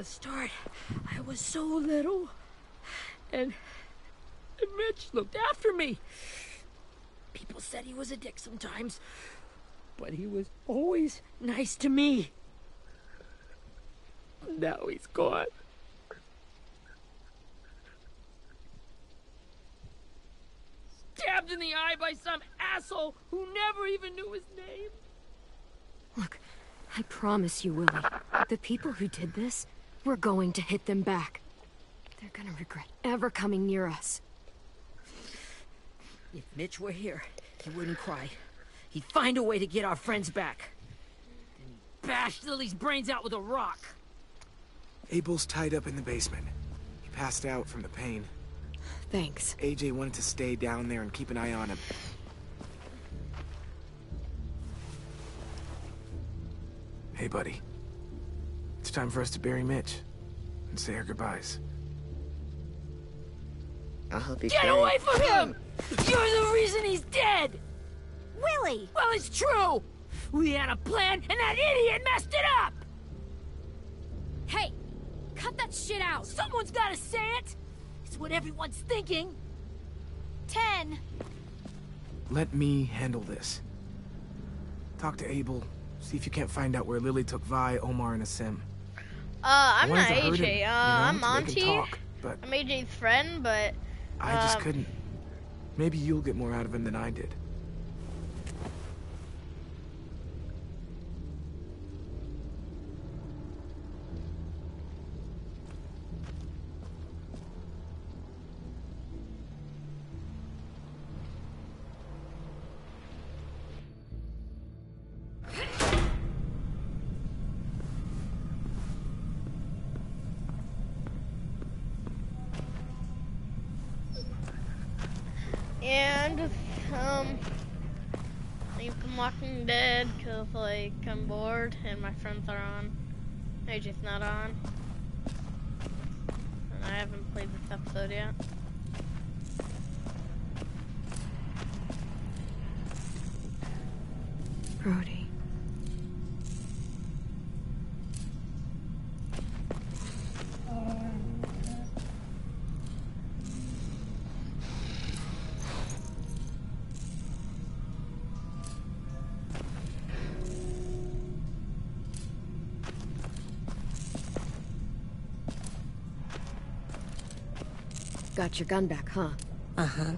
the start, I was so little. And Mitch looked after me. People said he was a dick sometimes, but he was always nice to me. Now he's gone. Stabbed in the eye by some asshole who never even knew his name. Look, I promise you, Willie, the people who did this, we're going to hit them back. They're gonna regret ever coming near us. If Mitch were here, he wouldn't cry. He'd find a way to get our friends back. Then he'd bash Lily's brains out with a rock. Abel's tied up in the basement. He passed out from the pain. Thanks. AJ wanted to stay down there and keep an eye on him. Hey, buddy. It's time for us to bury Mitch and say our goodbyes. I'll help you Get carry. away from him! You're the reason he's dead! Willie! Well, it's true! We had a plan, and that idiot messed it up! Hey! Cut that shit out! Someone's gotta say it! It's what everyone's thinking. 10. Let me handle this. Talk to Abel. See if you can't find out where Lily took Vi, Omar, and Asim. I'm not I wanted to hurt him, AJ. you know, I'm to make him Monty. talk, but I'm AJ's friend, but I just couldn't. Maybe you'll get more out of him than I did. and leave The Walking Dead because like I'm bored and my friends are on. AJ's not on, and I haven't played this episode yet. Brody. Got your gun back, huh? Uh-huh.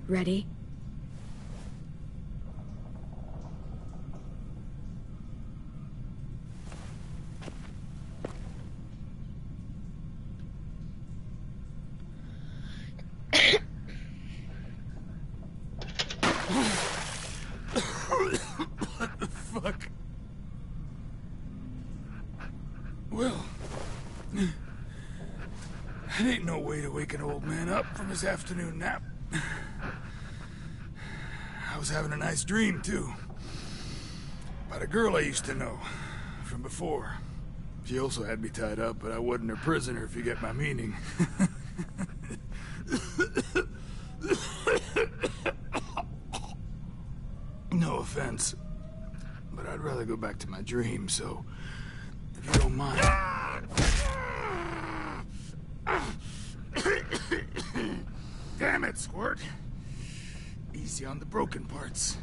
Ready? What the fuck? Well, it ain't no way to wake an old man up from his afternoon nap. I was having a nice dream, too. About a girl I used to know from before. She also had me tied up, but I wasn't her prisoner, if you get my meaning. No offense, but I'd rather go back to my dream, so if you don't mind. Damn it, Squirt. Easy on the broken parts.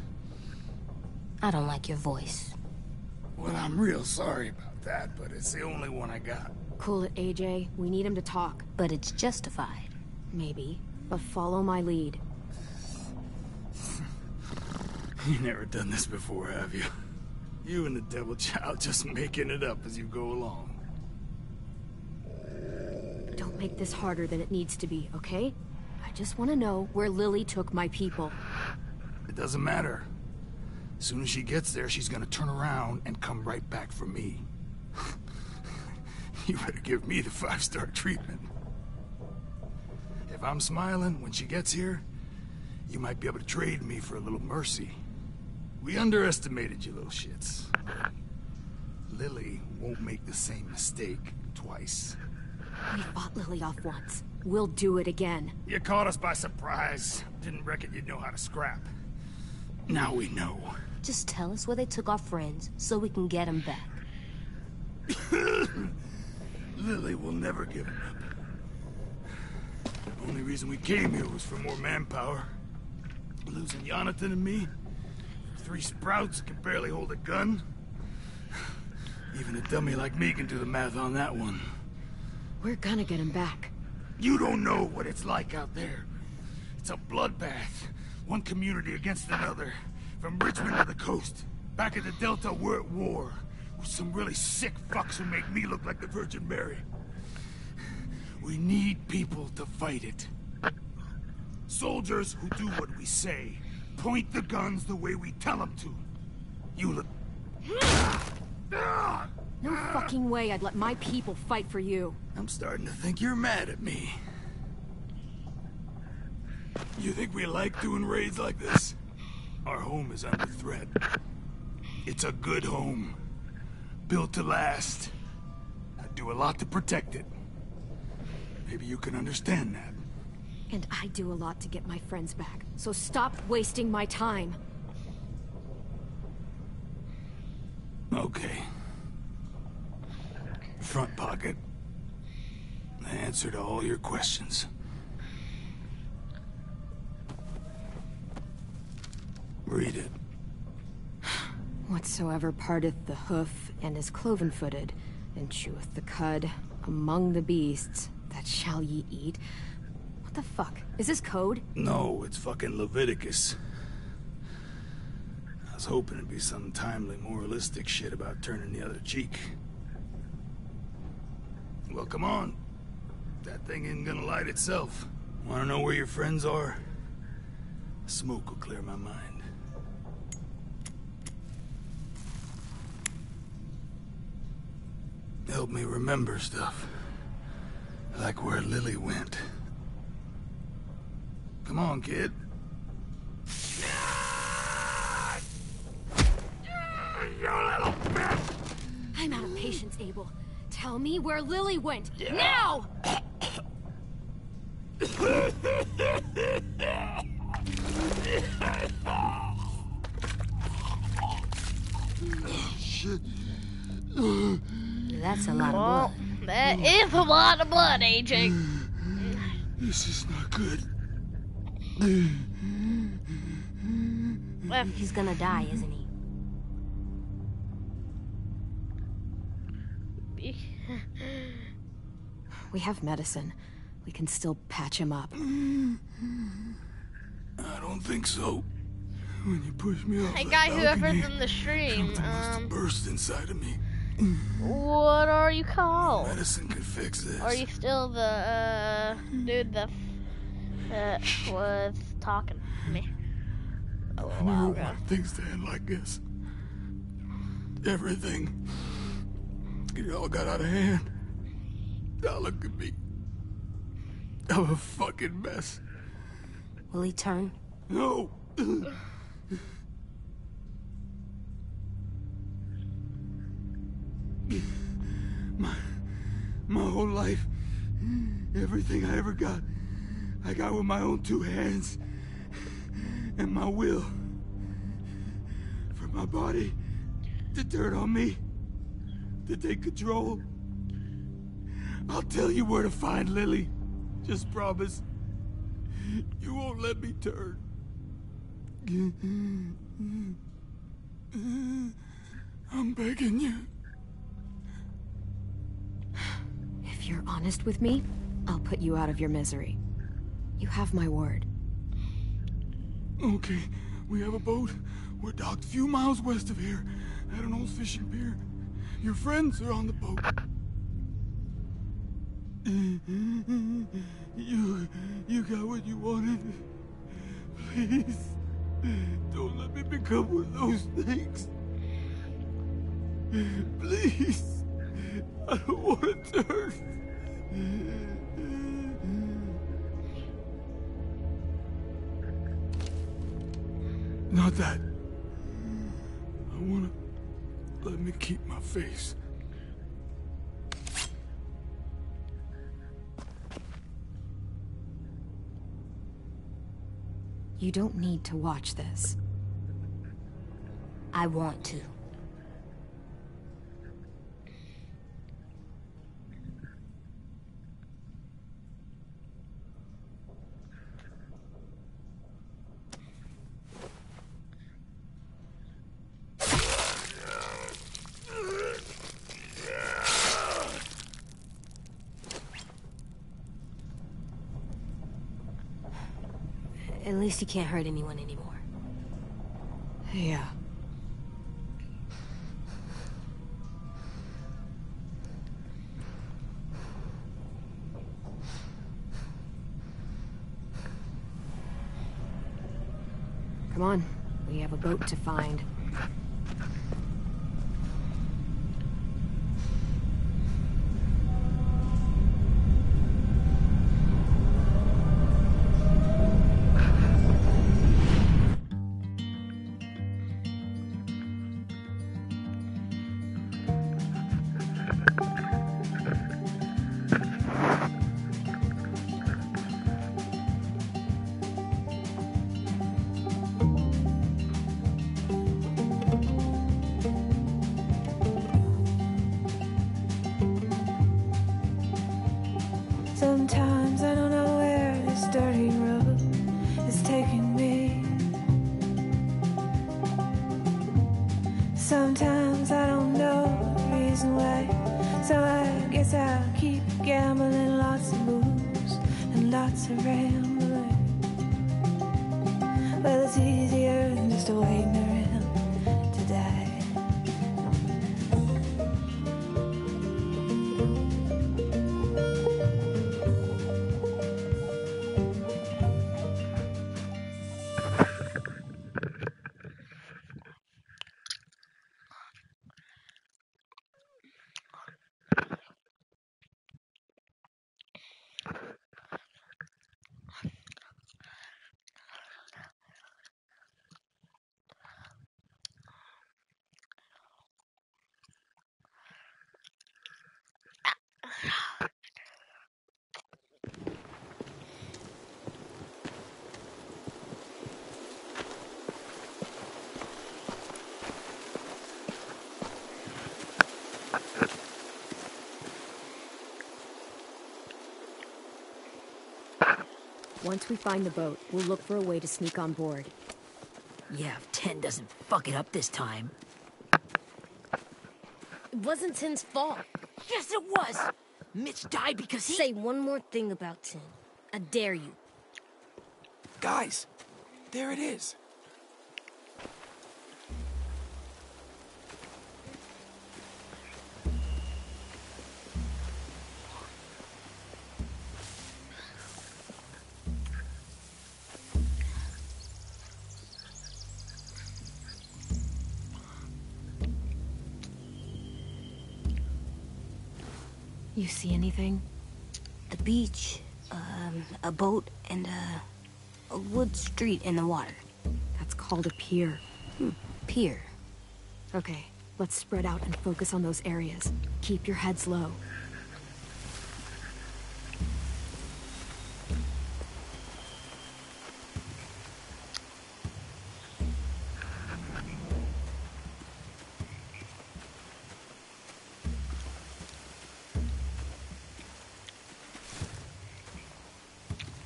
I don't like your voice. Well, I'm real sorry about that, but it's the only one I got. Cool it, AJ. We need him to talk. But it's justified. Maybe. But follow my lead. You never done this before, have you? You and the devil child just making it up as you go along. Don't make this harder than it needs to be, okay? I just want to know where Lily took my people. It doesn't matter. As soon as she gets there, she's gonna turn around and come right back for me. You better give me the 5-star treatment. If I'm smiling when she gets here, you might be able to trade me for a little mercy. We underestimated you little shits. Lily won't make the same mistake twice. We fought Lily off once. We'll do it again. You caught us by surprise. Didn't reckon you'd know how to scrap. Now we know. Just tell us where they took our friends so we can get them back. Lily will never give it up. The only reason we came here was for more manpower. Losing Jonathan and me, 3 sprouts that can barely hold a gun. Even a dummy like me can do the math on that one. We're gonna get him back. You don't know what it's like out there. It's a bloodbath. One community against another. From Richmond to the coast. Back at the Delta, we're at war. With some really sick fucks who make me look like the Virgin Mary. We need people to fight it. Soldiers who do what we say. Point the guns the way we tell them to. You look... No fucking way I'd let my people fight for you. I'm starting to think you're mad at me. You think we like doing raids like this? Our home is under threat. It's a good home. Built to last. I'd do a lot to protect it. Maybe you can understand that. And I do a lot to get my friends back. So stop wasting my time. Okay. Front pocket. The answer to all your questions. Read it. Whatsoever parteth the hoof and is cloven-footed, and cheweth the cud among the beasts, that shall ye eat. What the fuck? Is this code? No, it's fucking Leviticus. I was hoping it'd be some timely, moralistic shit about turning the other cheek. Well, come on. That thing isn't gonna light itself. Wanna know where your friends are? Smoke will clear my mind. Help me remember stuff. Like where Lily went. Come on, kid. You little bitch! I'm out of patience, Abel. Tell me where Lily went. Now! Shit. That's a lot of Well, blood. that is a lot of blood, AJ. This is not good. Well, He's gonna die, isn't he? We have medicine. We can still patch him up. I don't think so. When you push me off hey that guy, whoever's balcony, in the stream, something must have burst inside of me. what are you called? Medicine could fix this. Are you still the dude that was talking to me a I little never while ago? wanted things to end like this. Everything. It all got out of hand. Now look at me. I'm a fucking mess. Will he turn? No. My whole life, everything I ever got, I got with my own 2 hands and my will. For my body to turn on me, to take control. I'll tell you where to find Lily. Just promise. You won't let me turn. I'm begging you. If you're honest with me, I'll put you out of your misery. You have my word. Okay, we have a boat. We're docked a few miles west of here at an old fishing pier. Your friends are on the boat. You got what you wanted. Please, don't let me become one of those things. Please, I don't want to turn. Not that. I wanna let me keep my face. You don't need to watch this. I want to. At least you can't hurt anyone anymore. Yeah. Come on, we have a boat to find. Sometimes I don't know where this dirty road is taking me. Sometimes I don't know the reason why. So I guess I'll keep gambling, lots of moves and lots of rambling. Well, it's easier than just waiting around to die. Once we find the boat, we'll look for a way to sneak on board. Yeah, if 10 doesn't fuck it up this time. It wasn't Tin's fault. Yes, it was! Mitch died because he... Say one more thing about Tin. I dare you. Guys, there it is. You see anything? The beach, a boat, and a wood street in the water. That's called a pier. Pier. Okay, let's spread out and focus on those areas. Keep your heads low.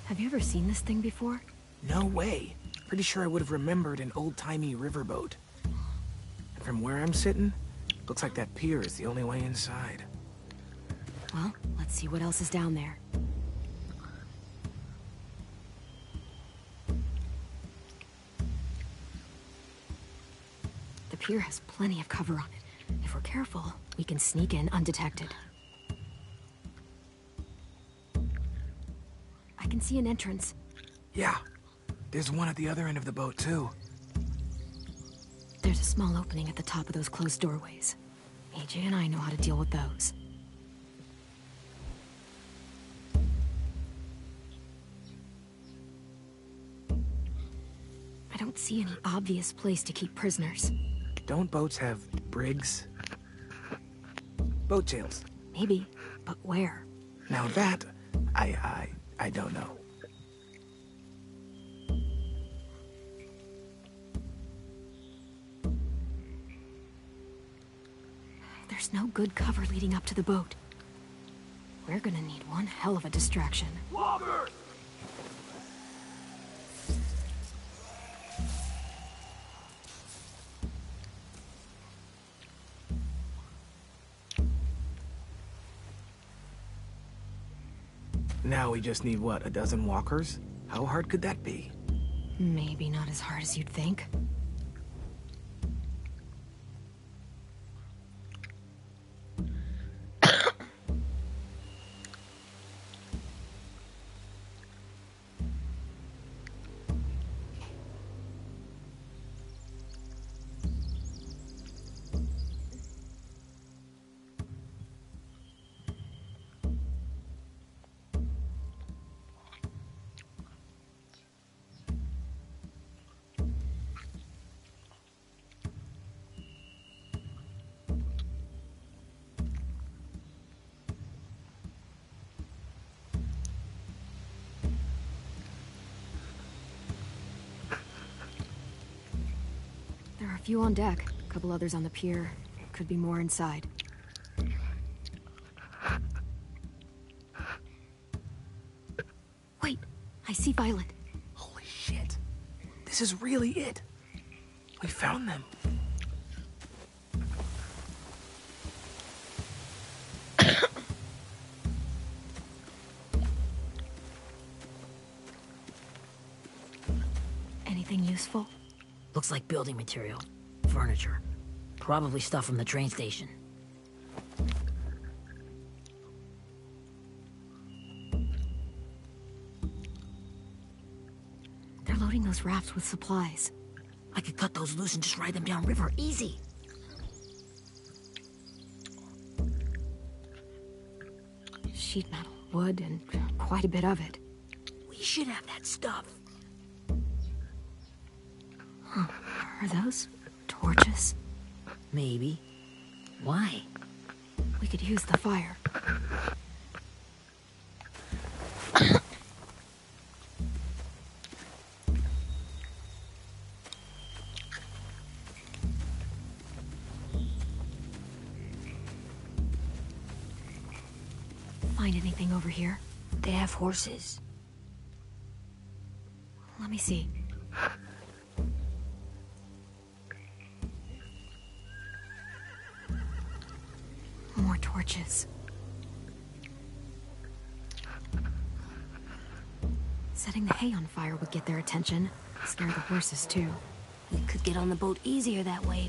Have you ever seen this thing before? No way. Pretty sure I would have remembered an old-timey riverboat. And from where I'm sitting, looks like that pier is the only way inside. Well, let's see what else is down there. The pier has plenty of cover on it. If we're careful, we can sneak in undetected. I can see an entrance. Yeah, there's one at the other end of the boat, too. There's a small opening at the top of those closed doorways. AJ and I know how to deal with those. I don't see any obvious place to keep prisoners. Don't boats have brigs? Boat jails. Maybe, but where? Now that, I don't know. There's no good cover leading up to the boat. We're gonna need one hell of a distraction. Walker! Now we just need, what, a dozen walkers? How hard could that be? Maybe not as hard as you'd think. There are a few on deck, a couple others on the pier. Could be more inside. Wait, I see Violet. Holy shit. This is really it. We found them. Anything useful? Looks like building material. Furniture. Probably stuff from the train station. They're loading those rafts with supplies. I could cut those loose and just ride them downriver. Easy. Sheet metal, wood, and quite a bit of it. We should have that stuff. Huh. Are those torches? Maybe. Why? We could use the fire. Find anything over here? They have horses. Let me see. More torches. Setting the hay on fire would get their attention. Scare the horses, too. We could get on the boat easier that way.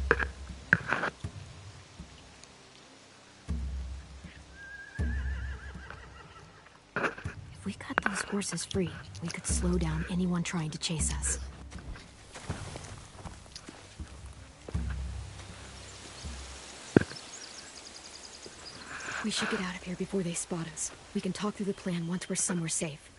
If we cut those horses free, we could slow down anyone trying to chase us. We should get out of here before they spot us. We can talk through the plan once we're somewhere safe.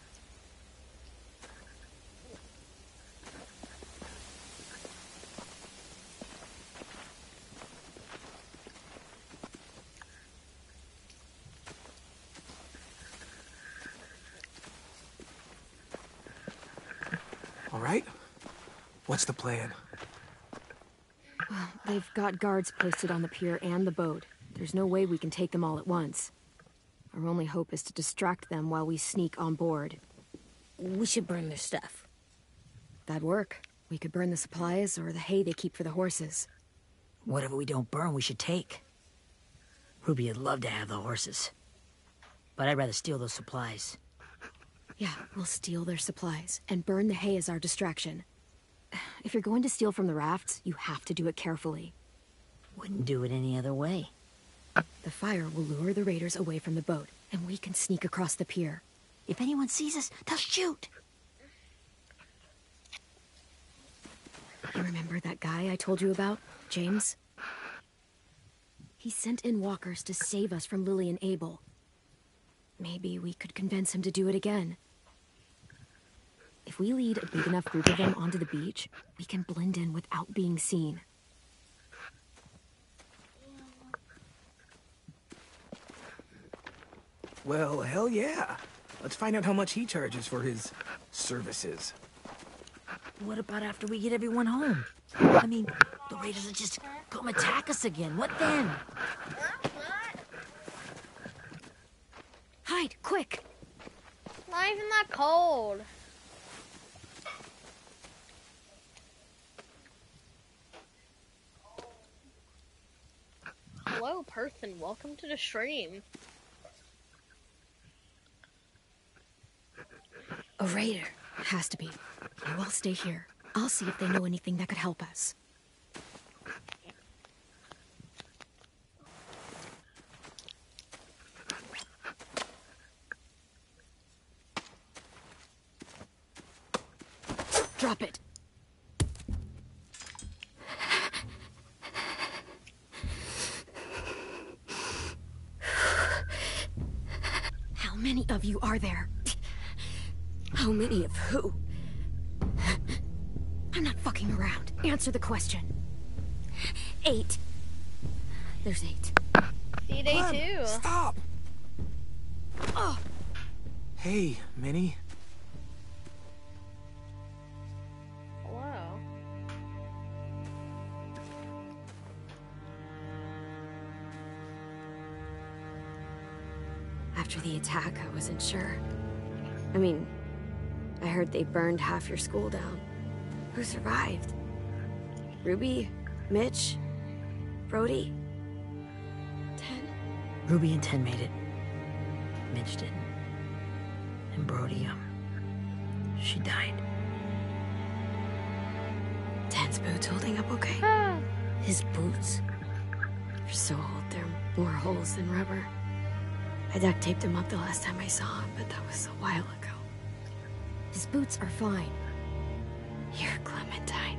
All right? What's the plan? Well, they've got guards posted on the pier and the boat. There's no way we can take them all at once. Our only hope is to distract them while we sneak on board. We should burn their stuff. That'd work. We could burn the supplies or the hay they keep for the horses. Whatever we don't burn, we should take. Ruby would love to have the horses. But I'd rather steal those supplies. Yeah, we'll steal their supplies and burn the hay as our distraction. If you're going to steal from the rafts, you have to do it carefully. Wouldn't do it any other way. The fire will lure the raiders away from the boat, and we can sneak across the pier. If anyone sees us, they'll shoot. You remember that guy I told you about, James? He sent in walkers to save us from Lily and Abel. Maybe we could convince him to do it again. If we lead a big enough group of them onto the beach, we can blend in without being seen. Well, hell yeah. Let's find out how much he charges for his services. What about after we get everyone home? I mean, the raiders will just come attack us again. What then? Hide, quick! Not even that cold. Hello, person. Welcome to the stream. A raider. Has to be. We'll stay here. I'll see if they know anything that could help us. Drop it. How many of you are there? How many of who? I'm not fucking around. Answer the question. 8. There's 8. See, day Clem, 2. stop! Oh! Hey, Minnie. Hello. After the attack, I wasn't sure. I mean, I heard they burned half your school down. Who survived? Ruby? Mitch? Brody? 10? Ruby and 10 made it. Mitch didn't. And Brody, she died. 10's boots holding up okay? His boots. They're so old, they're more holes than rubber. I duct taped him up the last time I saw him, but that was a while ago. His boots are fine. You're Clementine.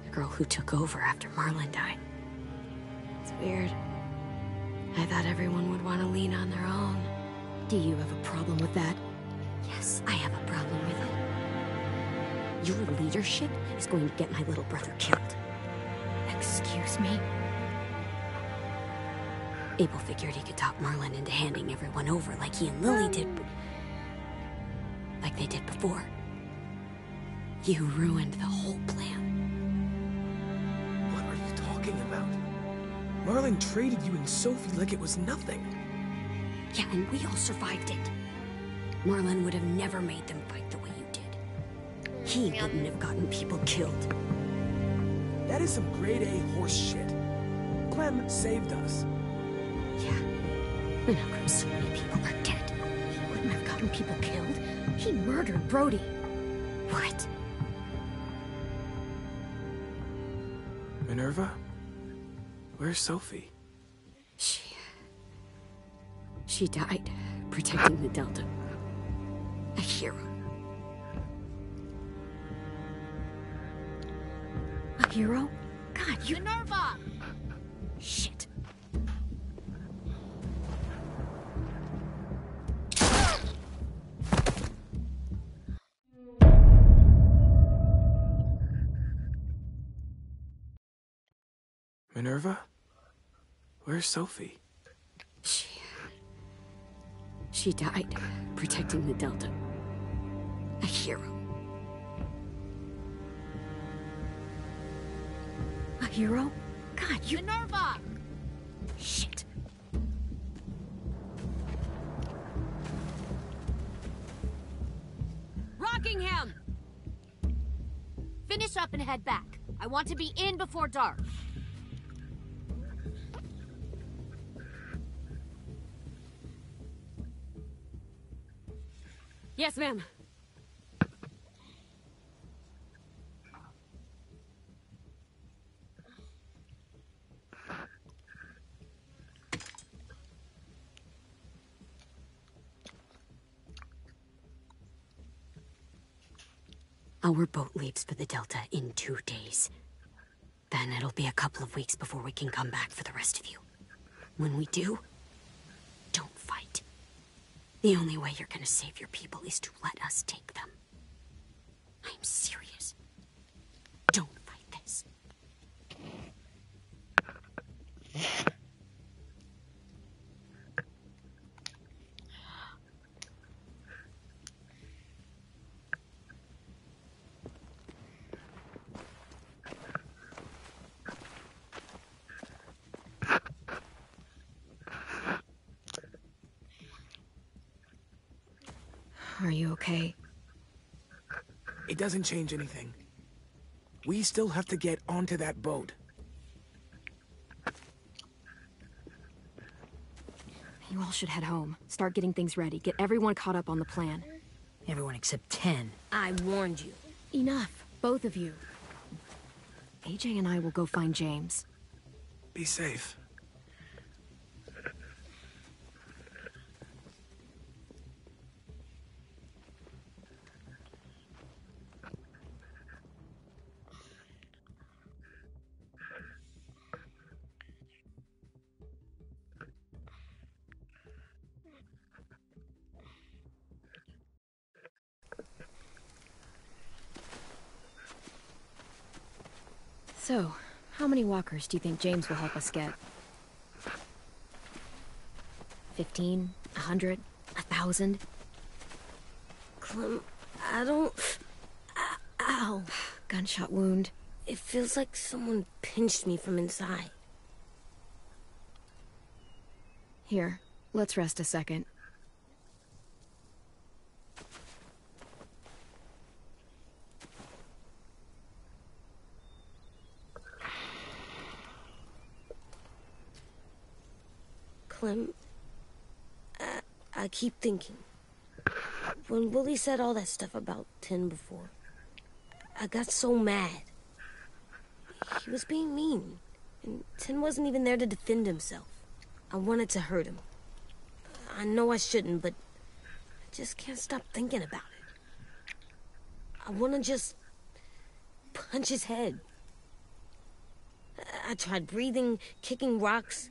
The girl who took over after Marlon died. It's weird. I thought everyone would want to lean on their own. Do you have a problem with that? Yes, I have a problem with it. Your leadership is going to get my little brother killed. Excuse me? Abel figured he could talk Marlon into handing everyone over like he and Lily did. Like they did before. You ruined the whole plan. What are you talking about? Marlon traded you and Sophie like it was nothing. Yeah, and we all survived it. Marlon would have never made them fight the way you did. He wouldn't have gotten people killed. That is some grade A horse shit. Clem saved us. Yeah. And how come so many people are dead? He wouldn't have gotten people killed. He murdered Brody. What? Minerva? Where's Sophie? She died protecting the Delta. A hero. A hero? God, you... Minerva! Shit. Minerva? Where's Sophie? She died protecting the Delta. A hero. A hero? God, you... Minerva! Shit. Rockingham! Finish up and head back. I want to be in before dark. Yes, ma'am. Our boat leaves for the Delta in 2 days. Then it'll be a couple of weeks before we can come back for the rest of you. When we do, don't fight. The only way you're gonna save your people is to let us take them. I'm serious. Don't fight this. Are you okay? It doesn't change anything. We still have to get onto that boat. You all should head home. Start getting things ready. Get everyone caught up on the plan. Everyone except 10. I warned you. Enough, both of you. AJ and I will go find James. Be safe. So, how many walkers do you think James will help us get? 15? 100? 1,000? Clem, I don't... Ow. Gunshot wound. It feels like someone pinched me from inside. Here, let's rest a second. Clem, I keep thinking. When Willie said all that stuff about 10 before, I got so mad. He was being mean, and 10 wasn't even there to defend himself. I wanted to hurt him. I know I shouldn't, but I just can't stop thinking about it. I want to just punch his head. I tried breathing, kicking rocks.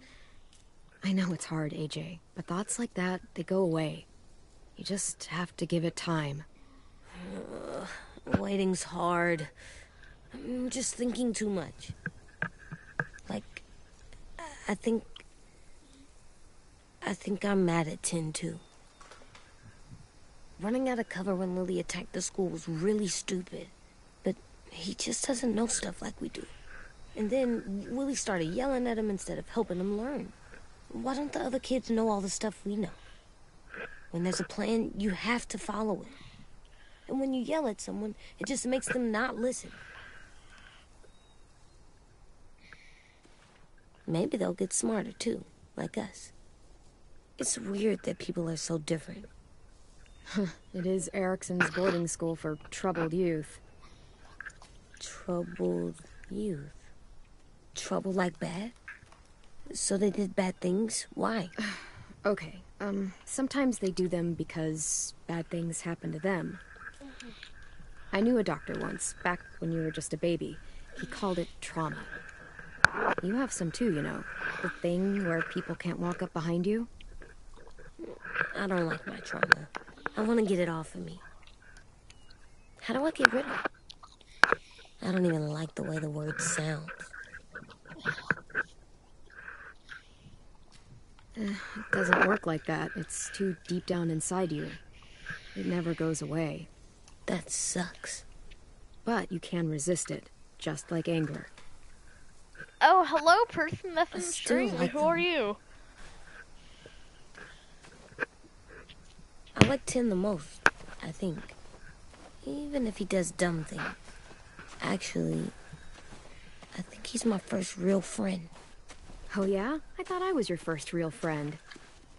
I know it's hard, AJ, but thoughts like that, they go away. You just have to give it time. Waiting's hard. I'm just thinking too much. Like, I think I'm mad at 10 too. Running out of cover when Lily attacked the school was really stupid. But he just doesn't know stuff like we do. And then Willie started yelling at him instead of helping him learn. Why don't the other kids know all the stuff we know? When there's a plan, you have to follow it. And when you yell at someone, it just makes them not listen. Maybe they'll get smarter too, like us. It's weird that people are so different. It is Erickson's boarding school for troubled youth. Troubled youth? Trouble like bad? So they did bad things? Why? Okay, sometimes they do them because bad things happen to them. I knew a doctor once, back when you were just a baby. He called it trauma. You have some too, you know. The thing where people can't walk up behind you. I don't like my trauma. I want to get it off of me. How do I get rid of it? I don't even like the way the word sounds. It doesn't work like that. It's too deep down inside you. It never goes away. That sucks. But you can resist it, just like anger. Oh, hello, person that's in the still street. like Who them. are you? I like 10 the most, I think. Even if he does dumb things. Actually, I think he's my first real friend. Oh yeah? I thought I was your first real friend.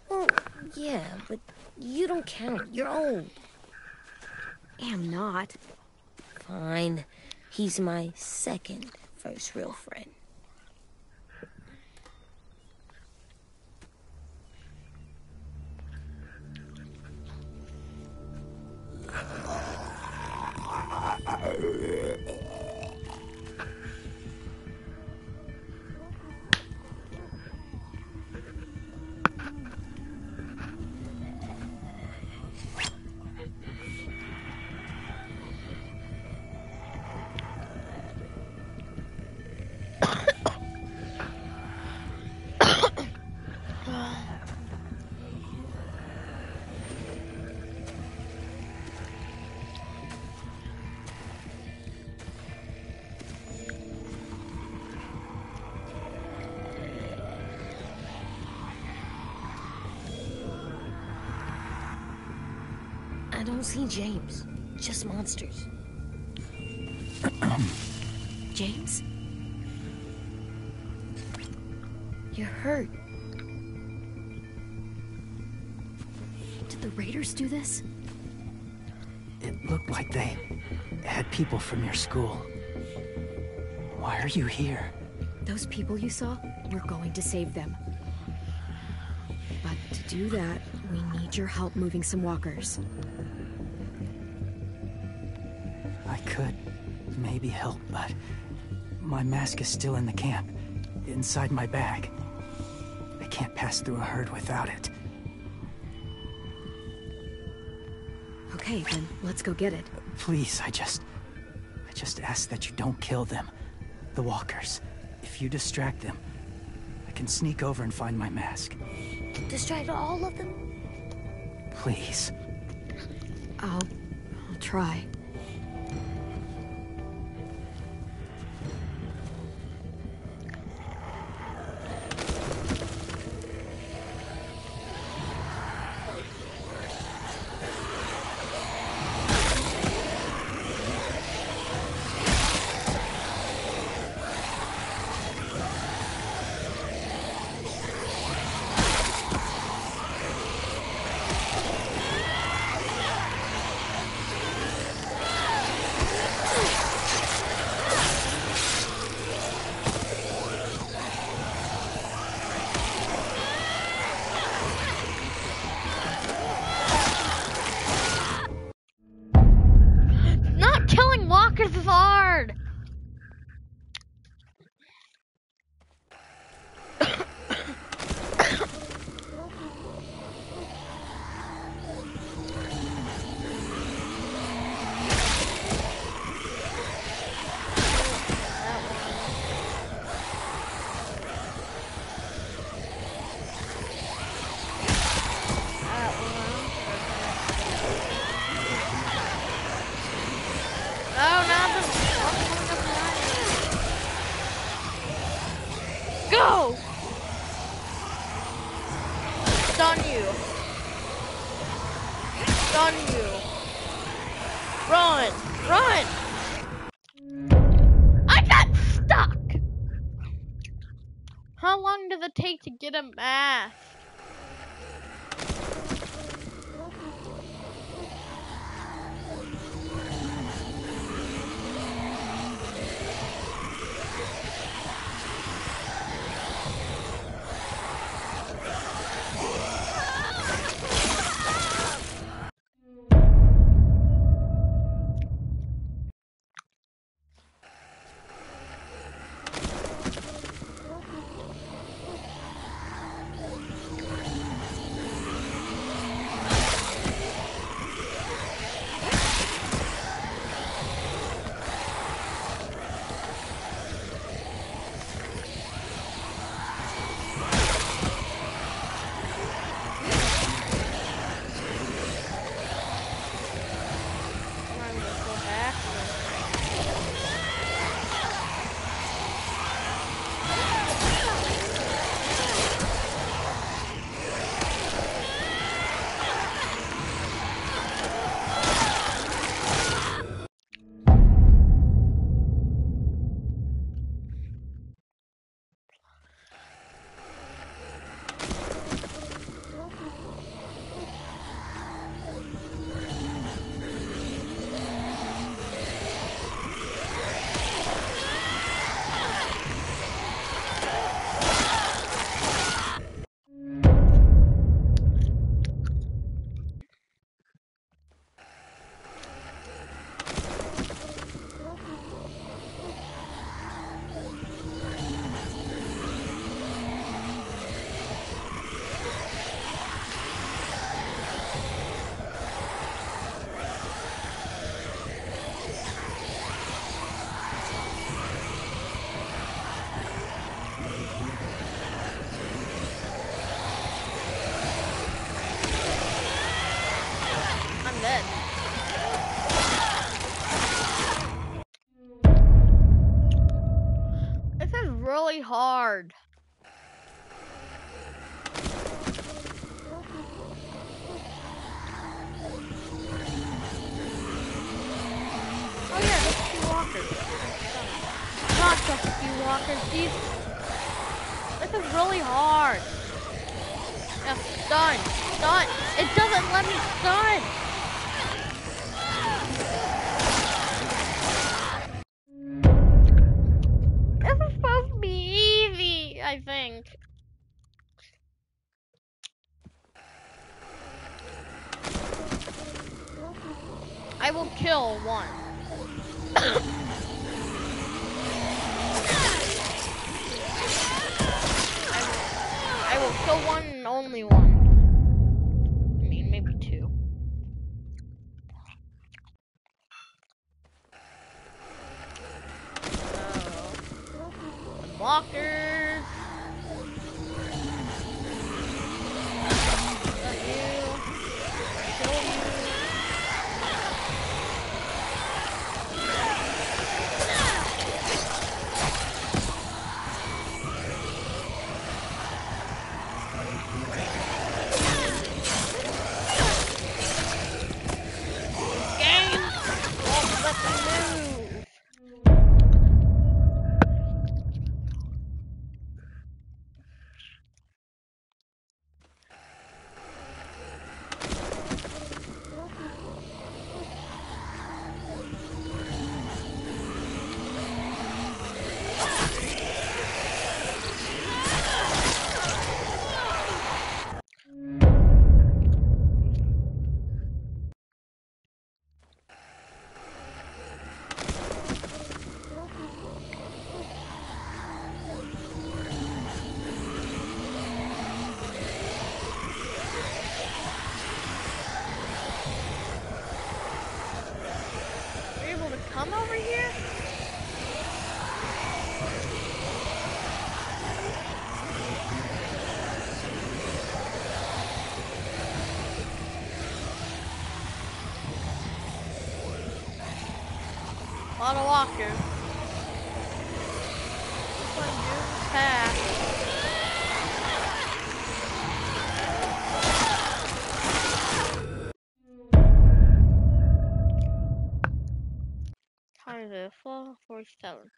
Well, yeah, but you don't count. You're old. Am not. Fine. He's my second first real friend. don't see James. Just monsters. James? You're hurt. Did the raiders do this? It looked like they had people from your school. Why are you here? Those people you saw, we're going to save them. But to do that, we need your help moving some walkers. I could maybe help, but my mask is still in the camp, inside my bag. I can't pass through a herd without it. Okay, then let's go get it. Please, I just ask that you don't kill them. The walkers. If you distract them, I can sneak over and find my mask. Distract all of them? Please. I'll try. Not killing walkers is hard. Oh, not the go! Stun you. Stun you. Run! Run! I got stuck! How long does it take to get a mask? Dead. This is really hard. a few walkers. These... This is really hard. Yeah, stun. Stun. It doesn't let me stun. This is supposed to be easy, I think. I will kill one. I will kill one and only one. I mean, maybe two. Walkers. Kill you. Game won't let me move. You're able to come over here? A lot of walkers. This one moves fast. Time is it? 4:47.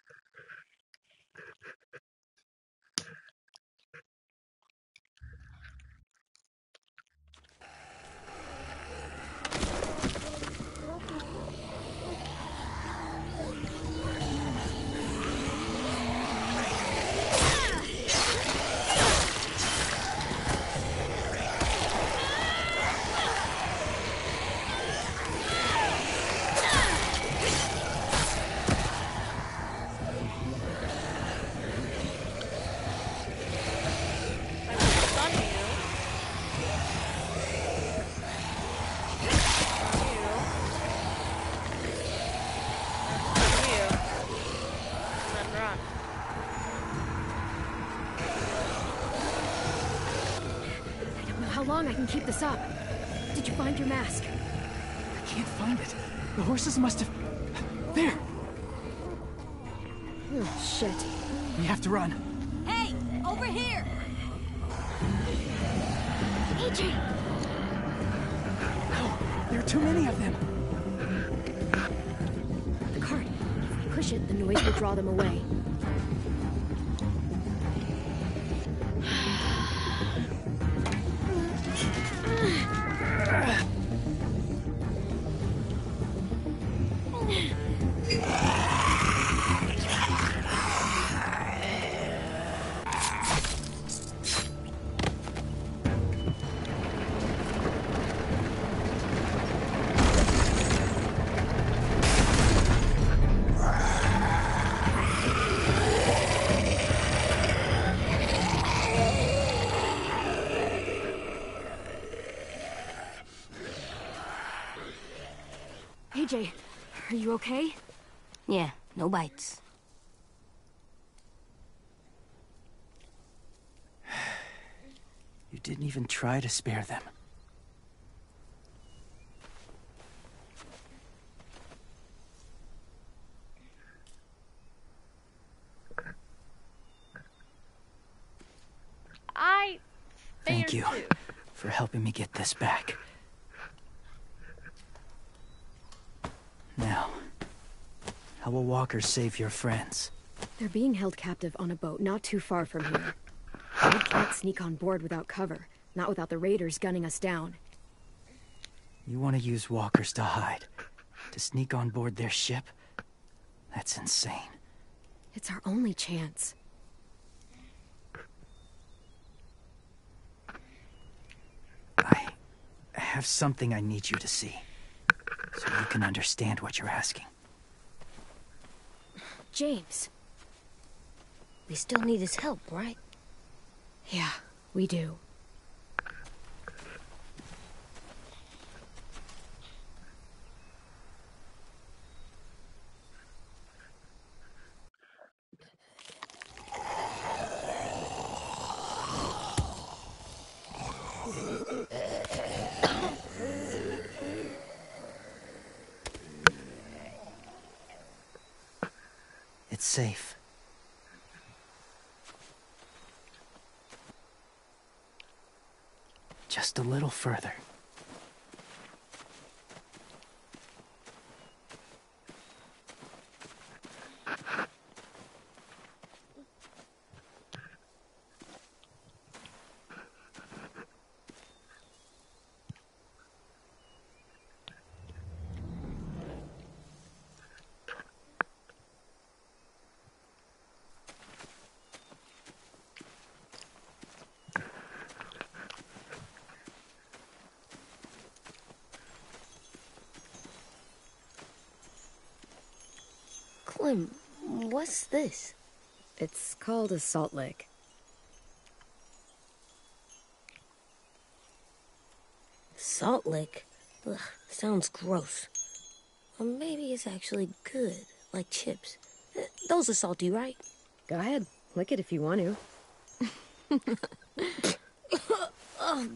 I will stun you. Stun you. Stun you. And then run. I don't know how long I can keep this up. Did you find your mask? I can't find it. The horses must have... There! Oh, shit. We have to run. Hey, over here! AJ! No, there are too many of them. The cart. If we push it, the noise will draw them away. AJ, are you okay? Yeah, no bites. You didn't even try to spare them. I Thank you too. for helping me get this back. Now, how will walkers save your friends? They're being held captive on a boat not too far from here. We can't sneak on board without cover, not without the raiders gunning us down. You want to use walkers to hide? To sneak on board their ship? That's insane. It's our only chance. I have something I need you to see, so you can understand what you're asking. James. We still need his help, right? Yeah, we do. It's safe. Just a little further. Clem, what's this? It's called a salt lick. Salt lick? Ugh, sounds gross. Or maybe it's actually good, like chips. Those are salty, right? Go ahead, lick it if you want to. Oh,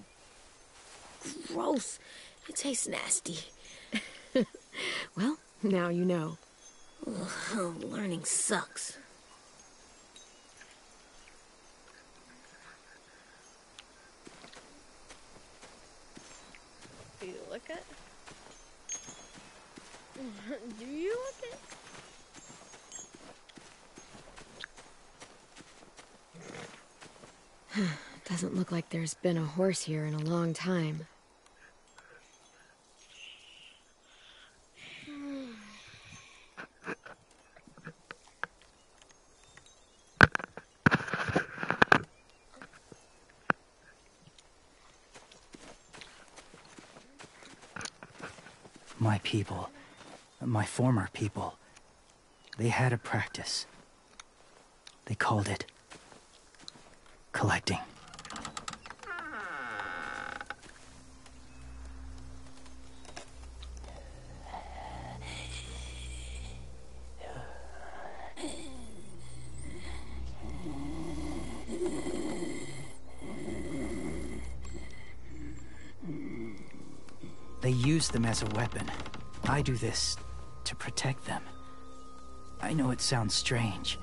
gross. It tastes nasty. Well, now you know. Ugh, learning sucks. Do you lick it? Do you lick it? Doesn't look like there's been a horse here in a long time. My people, my former people, they had a practice. They called it collecting. They use them as a weapon. I do this to protect them. I know it sounds strange,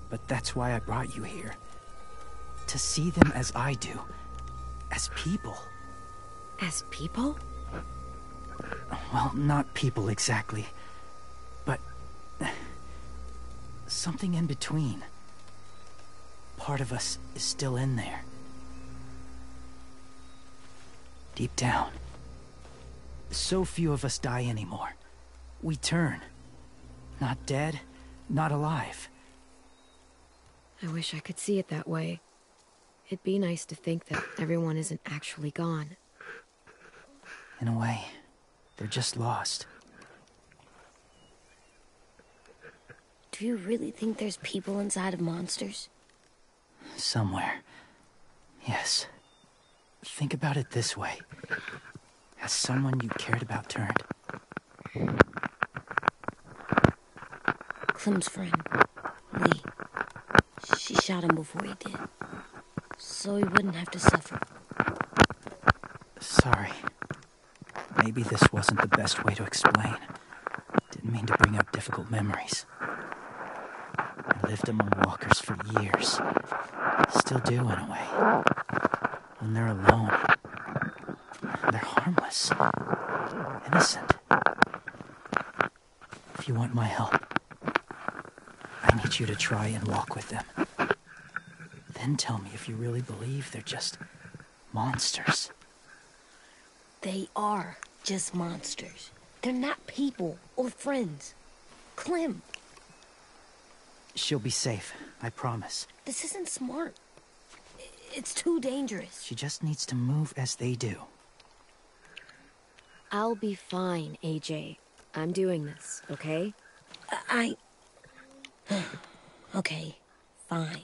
but that's why I brought you here. To see them as I do. As people. As people? Well, not people exactly, but something in between. Part of us is still in there. Deep down. So few of us die anymore. We turn. Not dead, not alive. I wish I could see it that way. It'd be nice to think that everyone isn't actually gone. In a way, they're just lost. Do you really think there's people inside of monsters? Somewhere. Yes. Think about it this way. Has someone you cared about turned? Clem's friend, Lee. She shot him before he did. So he wouldn't have to suffer. Sorry. Maybe this wasn't the best way to explain. Didn't mean to bring up difficult memories. I lived among walkers for years. Still do, in a way. When they're alone, they're harmless. Innocent. If you want my help, I need want you to try and walk with them. Then tell me if you really believe they're just monsters. They are just monsters. They're not people or friends. Clem, She'll be safe, I promise. this isn't smart. It's too dangerous. She just needs to move as they do. I'll be fine, AJ. I'm doing this, okay? Okay, fine.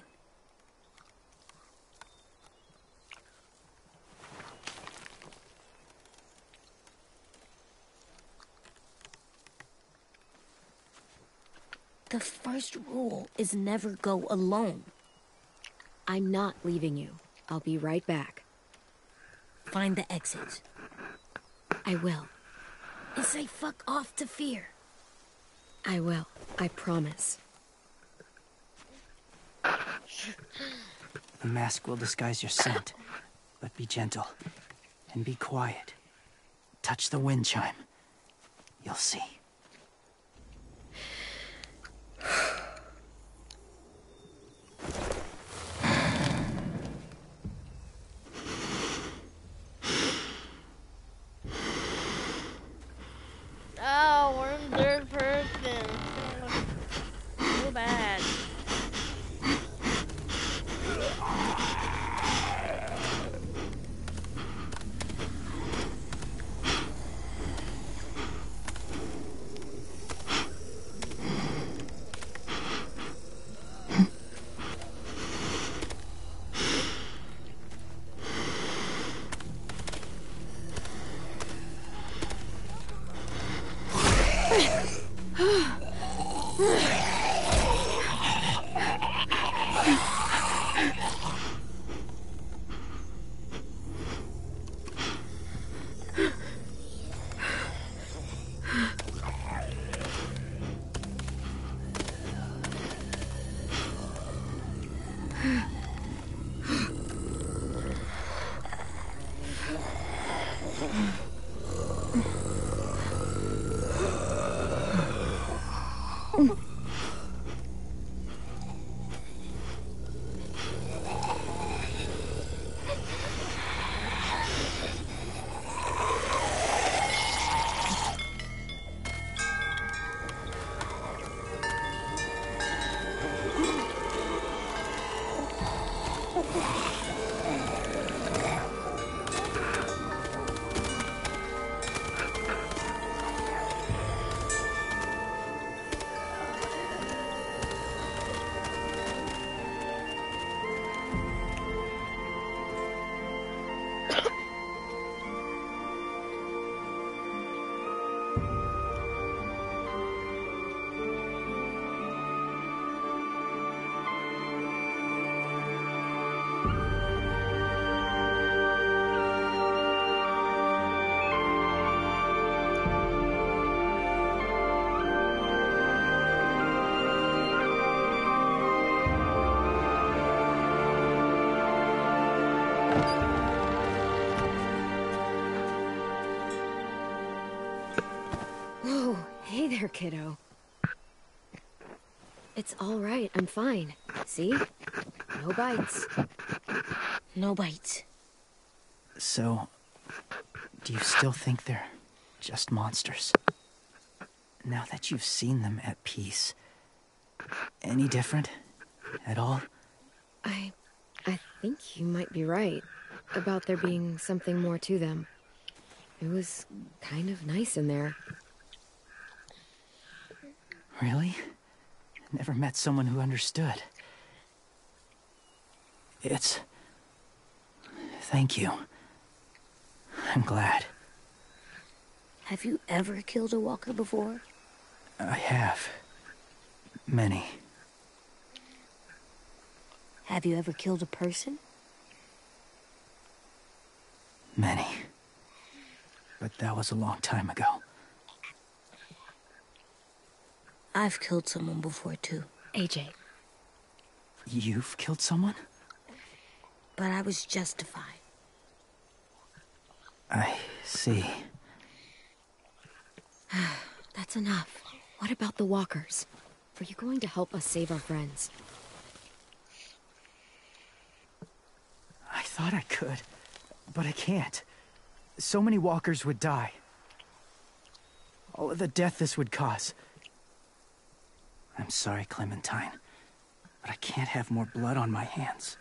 The first rule is never go alone. I'm not leaving you. I'll be right back. Find the exits. I will. And say fuck off to fear. I will. I promise. The mask will disguise your scent, but be gentle and be quiet. Touch the wind chime. You'll see. Oh, we're in third person. So bad. Whoa, hey there, kiddo. It's all right, I'm fine. See? No bites. No bites. So, do you still think they're just monsters? Now that you've seen them at peace, any different at all? I think you might be right about there being something more to them. It was kind of nice in there. Really? Never met someone who understood. Thank you. I'm glad. Have you ever killed a walker before? I have. Many. Have you ever killed a person? Many. But that was a long time ago. I've killed someone before, too. AJ. You've killed someone? But I was justified. I see. That's enough. What about the walkers? Are you going to help us save our friends? I thought I could, but I can't. So many walkers would die. All of the death this would cause. I'm sorry, Clementine, but I can't have more blood on my hands.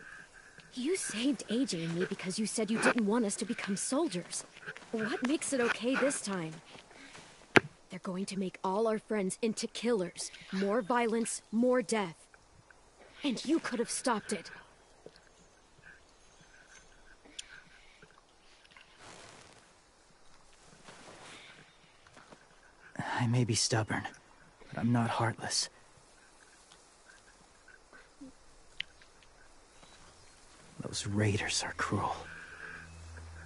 You saved AJ and me because you said you didn't want us to become soldiers. What makes it okay this time? They're going to make all our friends into killers. More violence, more death. And you could have stopped it. I may be stubborn, but I'm not heartless. Those raiders are cruel.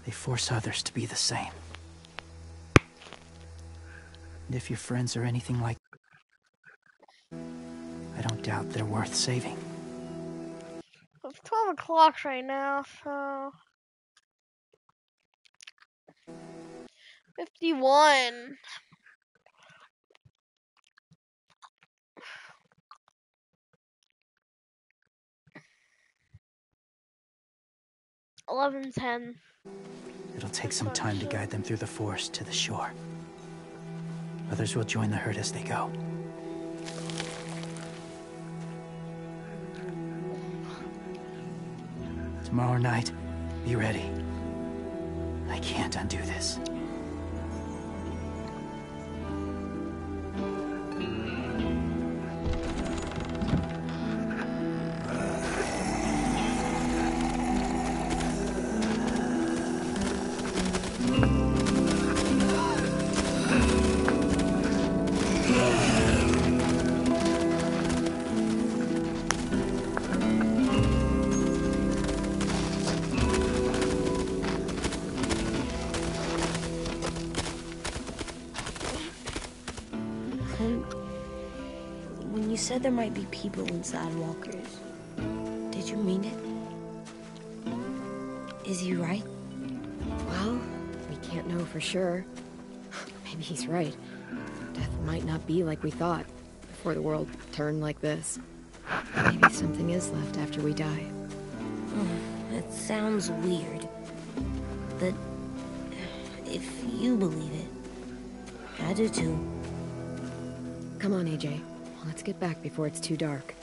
They force others to be the same. And if your friends are anything like... I don't doubt they're worth saving. It's 12 o'clock right now, so... 51. $11:10. It'll take some time to guide them through the forest to the shore. Others will join the herd as they go. Tomorrow night, be ready. I can't undo this. When you said there might be people inside walkers, did you mean it? Is he right? Well, we can't know for sure. Maybe he's right. Death might not be like we thought before the world turned like this. Maybe something is left after we die. That sounds weird. But if you believe it, I do too. Come on, AJ. Let's get back before it's too dark.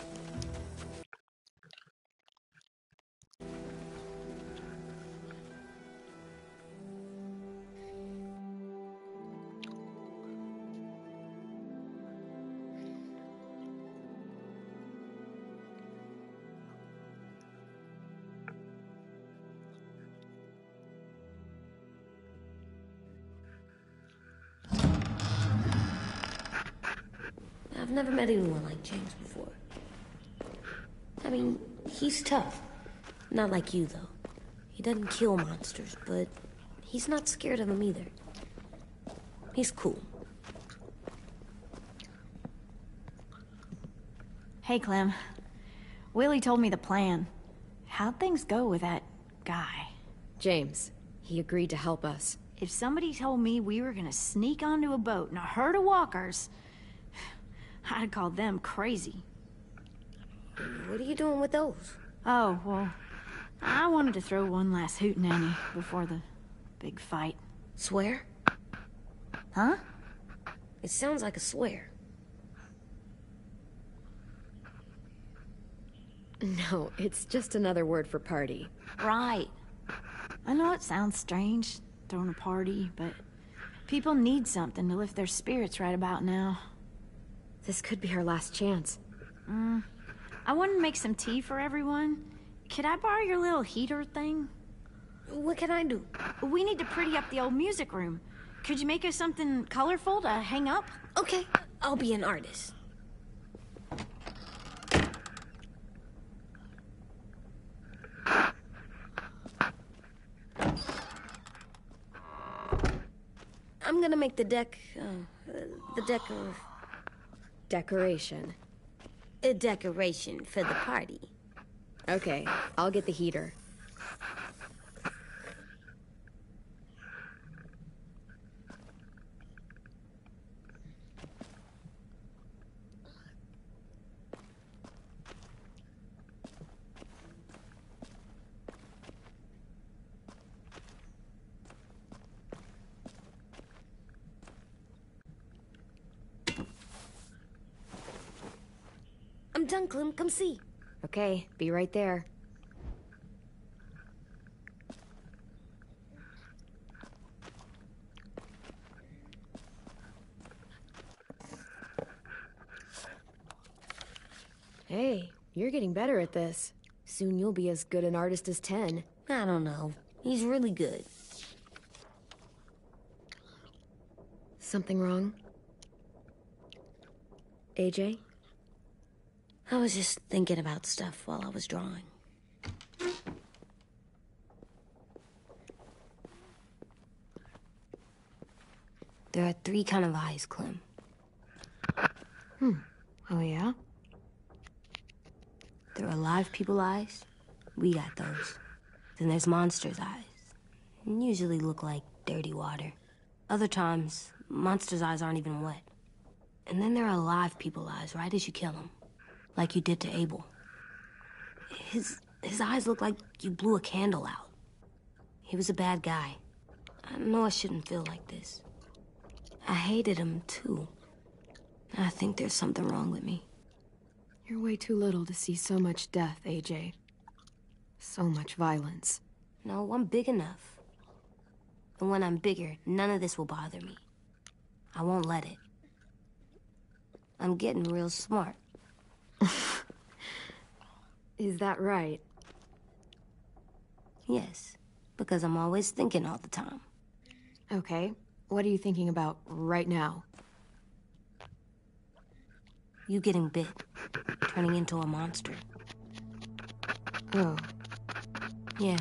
I've never met anyone like James before. I mean, he's tough. Not like you, though. He doesn't kill monsters, but he's not scared of them either. He's cool. Hey, Clem. Willie told me the plan. How'd things go with that guy? James, he agreed to help us. If somebody told me we were gonna sneak onto a boat in a herd of walkers, I'd call them crazy. What are you doing with those? Oh, well, I wanted to throw one last hootenanny before the big fight. Swear? Huh? It sounds like a swear. No, it's just another word for party. Right. I know it sounds strange, throwing a party, but people need something to lift their spirits right about now. This could be our last chance. I want to make some tea for everyone. Could I borrow your little heater thing? What can I do? We need to pretty up the old music room. Could you make us something colorful to hang up? Okay, I'll be an artist. I'm gonna make the deck of... Decoration. A decoration for the party. Okay, I'll get the heater. done, Clem. Come see. Okay, be right there. Hey, you're getting better at this. Soon you'll be as good an artist as 10. I don't know. He's really good. Something wrong? AJ? I was just thinking about stuff while I was drawing. There are 3 kind of eyes, Clem. Oh, yeah? There are live people eyes. We got those. Then there's monsters' eyes. Usually look like dirty water. Other times, monsters' eyes aren't even wet. And then there are live people eyes right as you kill them. Like you did to Abel. His eyes look like you blew a candle out. He was a bad guy. I know I shouldn't feel like this. I hated him, too. I think there's something wrong with me. You're way too little to see so much death, AJ. So much violence. No, I'm big enough. And when I'm bigger, none of this will bother me. I won't let it. I'm getting real smart. Is that right? Yes, because I'm always thinking all the time. Okay, what are you thinking about right now? You getting bit, turning into a monster. Oh. Yeah.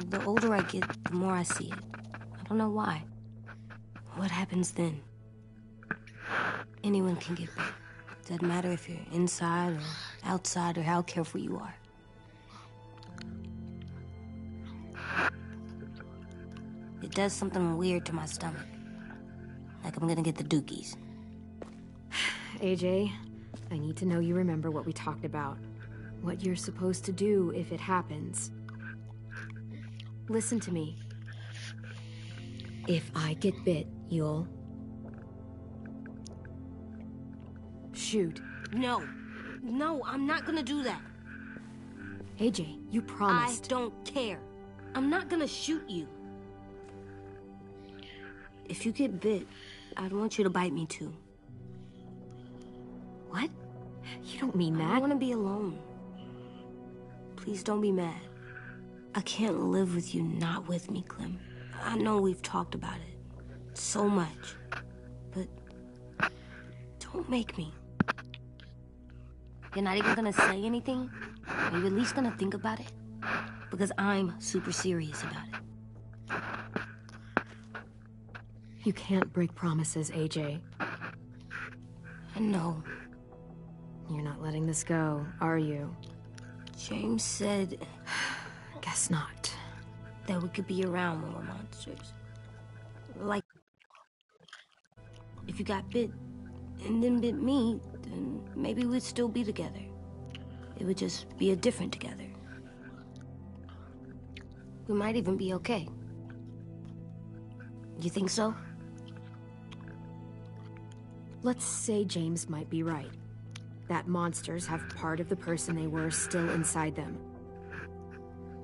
The older I get, the more I see it. I don't know why. What happens then? Anyone can get bit. Doesn't matter if you're inside or outside or how careful you are. It does something weird to my stomach. Like I'm gonna get the dookies. AJ, I need to know you remember what we talked about. What you're supposed to do if it happens. Listen to me. If I get bit, you'll... shoot. No. No, I'm not gonna do that. AJ, you promised. I don't care. I'm not gonna shoot you. If you get bit, I'd want you to bite me too. What? You don't mean that. I want to be alone. Please don't be mad. I can't live with you not with me, Clem. I know we've talked about it so much, but don't make me. You're not even gonna say anything? Are you at least gonna think about it? Because I'm super serious about it. You can't break promises, AJ. I know. You're not letting this go, are you? James said Guess not. that we could be around when we're monsters. Like, if you got bit and then bit me, then maybe we'd still be together. It would just be a different together. We might even be okay. You think so? Let's say James might be right. That monsters have part of the person they were still inside them.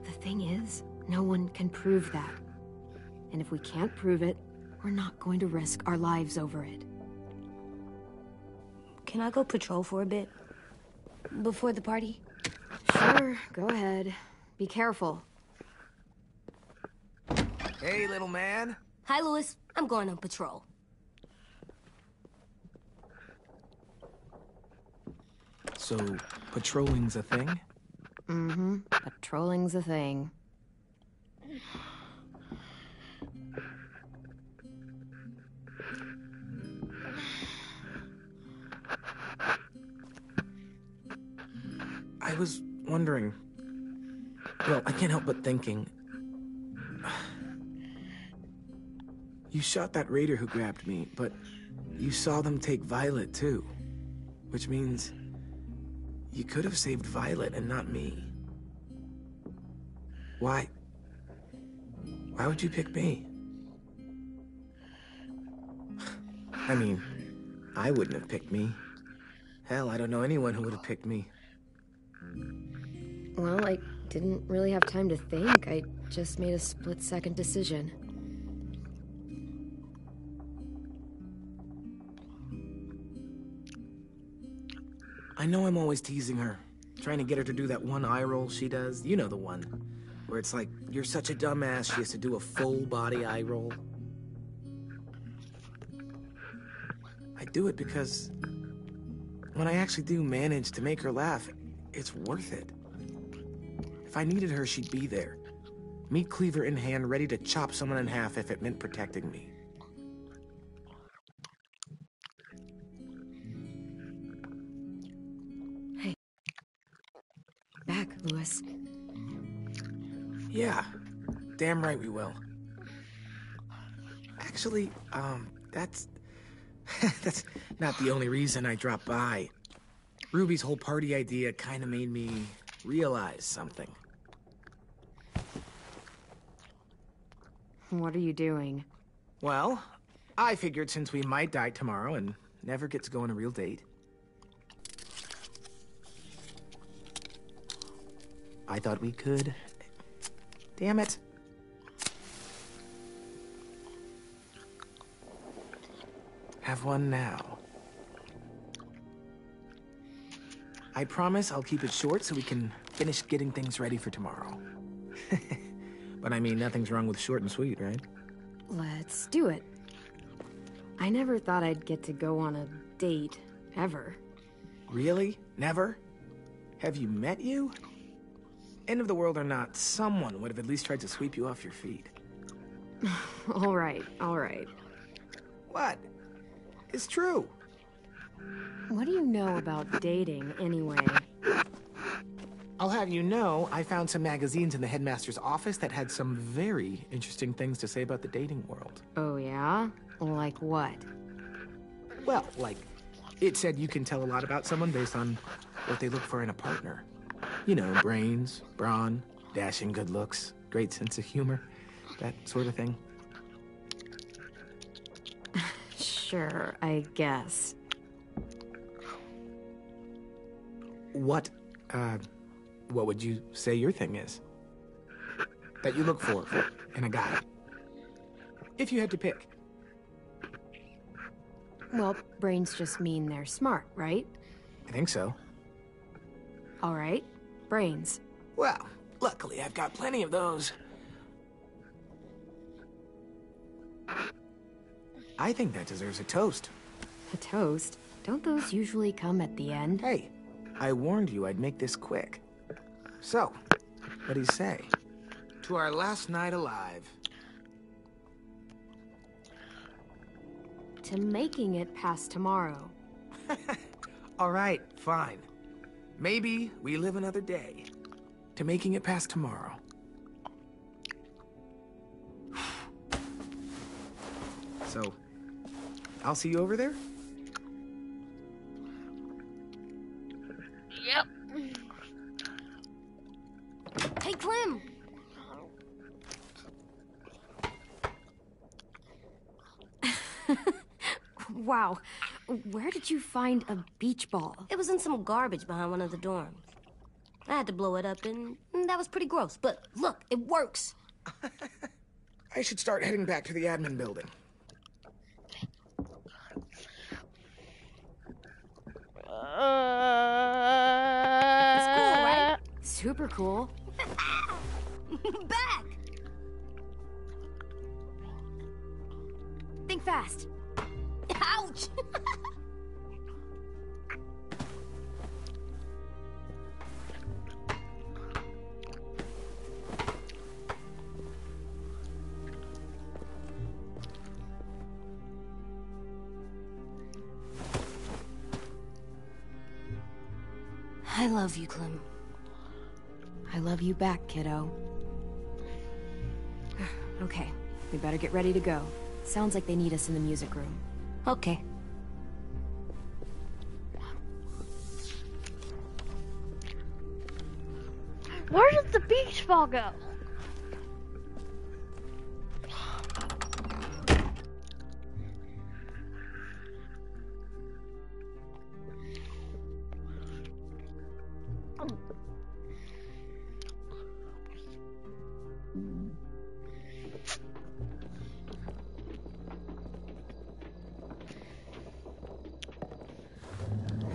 The thing is, no one can prove that. And if we can't prove it, we're not going to risk our lives over it. Can I go patrol for a bit? Before the party? Sure, go ahead. Be careful. Hey, little man. Hi, Louis. I'm going on patrol. So, patrolling's a thing? Mm-hmm. Patrolling's a thing. I was wondering... Well, I can't help but thinking... You shot that raider who grabbed me, but you saw them take Violet, too. Which means... you could have saved Violet and not me. Why would you pick me? I mean, I wouldn't have picked me. Hell, I don't know anyone who would have picked me. Well, I didn't really have time to think. I just made a split-second decision. I know I'm always teasing her, trying to get her to do that one eye roll she does. You know the one, where it's like, you're such a dumbass, she has to do a full-body eye roll. I do it because when I actually do manage to make her laugh, it's worth it. If I needed her, she'd be there. Meat cleaver in hand, ready to chop someone in half if it meant protecting me. Hey. Back, Louis. Yeah, damn right we will. Actually, that's not the only reason I dropped by. Ruby's whole party idea kind of made me realize something. What are you doing? Well, I figured since we might die tomorrow and never get to go on a real date, I thought we could... Damn it. Have one now. I promise I'll keep it short so we can finish getting things ready for tomorrow. But I mean, nothing's wrong with short and sweet, right? Let's do it. I never thought I'd get to go on a date, ever. Really? Never? Have you met you? End of the world or not, someone would have at least tried to sweep you off your feet. All right, all right. What? It's true. What do you know about dating, anyway? I'll have you know, I found some magazines in the headmaster's office that had some very interesting things to say about the dating world. Oh, yeah? Like what? Well, like, it said you can tell a lot about someone based on what they look for in a partner. You know, brains, brawn, dashing good looks, great sense of humor, that sort of thing. Sure, I guess. What would you say your thing is? That you look for in a guy? If you had to pick. Well, brains just mean they're smart, right? I think so. All right, brains. Well, luckily I've got plenty of those. I think that deserves a toast. A toast? Don't those usually come at the end? Hey, I warned you I'd make this quick. So, what do you say? To our last night alive. To making it past tomorrow. All right, fine. Maybe we live another day. To making it past tomorrow. So, I'll see you over there? Yep. Hey, Clem! Wow, where did you find a beach ball? It was in some garbage behind one of the dorms. I had to blow it up, and that was pretty gross. But look, it works. I should start heading back to the admin building. It's cool, right? Super cool. Back! Think fast. Ouch! I love you, Clem. I love you back, kiddo. Okay, we better get ready to go. Sounds like they need us in the music room. Okay. Where did the beach ball go?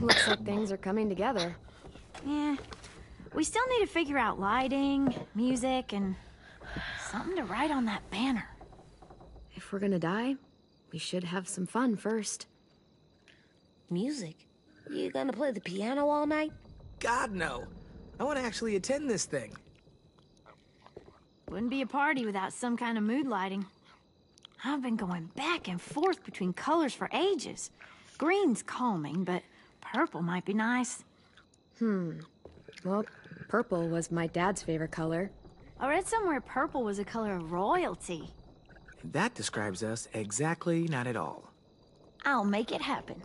Looks like things are coming together. Yeah. We still need to figure out lighting, music, and something to write on that banner. If we're gonna die, we should have some fun first. Music? You gonna play the piano all night? God, no. I want to actually attend this thing. Wouldn't be a party without some kind of mood lighting. I've been going back and forth between colors for ages. Green's calming, but purple might be nice. Well, purple was my dad's favorite color. I read somewhere purple was a color of royalty. That describes us exactly not at all. I'll make it happen.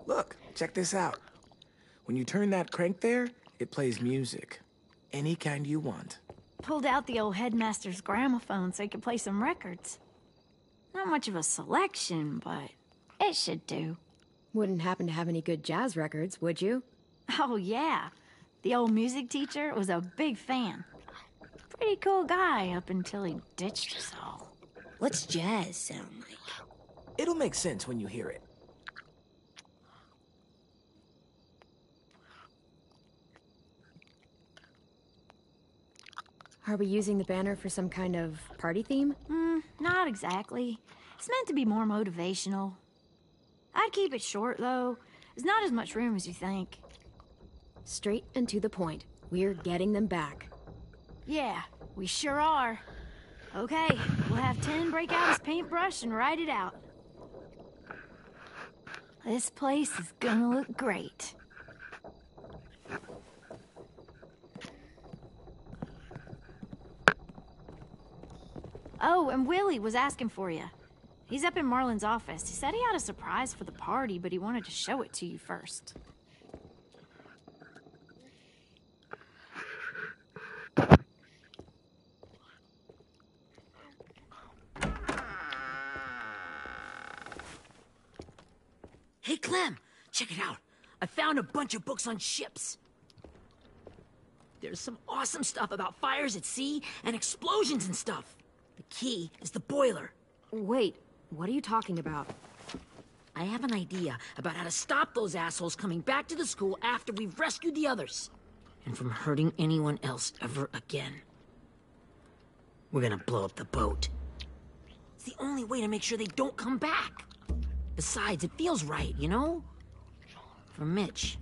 Look, check this out. When you turn that crank there, it plays music. Any kind you want. Pulled out the old headmaster's gramophone so he could play some records. Not much of a selection, but it should do. Wouldn't happen to have any good jazz records, would you? Oh, yeah. The old music teacher was a big fan. Pretty cool guy up until he ditched us all. What's jazz sound like? It'll make sense when you hear it. Are we using the banner for some kind of party theme? Not exactly. It's meant to be more motivational. I'd keep it short, though. There's not as much room as you think. Straight and to the point. We're getting them back. Yeah, we sure are. Okay, we'll have 10 break out his paintbrush and write it out. This place is gonna look great. Oh, and Willie was asking for you. He's up in Marlin's office. He said he had a surprise for the party, but he wanted to show it to you first. Hey, Clem, check it out. I found a bunch of books on ships. There's some awesome stuff about fires at sea and explosions and stuff. The key is the boiler. Wait, what are you talking about? I have an idea about how to stop those assholes coming back to the school after we've rescued the others. And from hurting anyone else ever again. We're gonna blow up the boat. It's the only way to make sure they don't come back. Besides, it feels right, you know? For Mitch.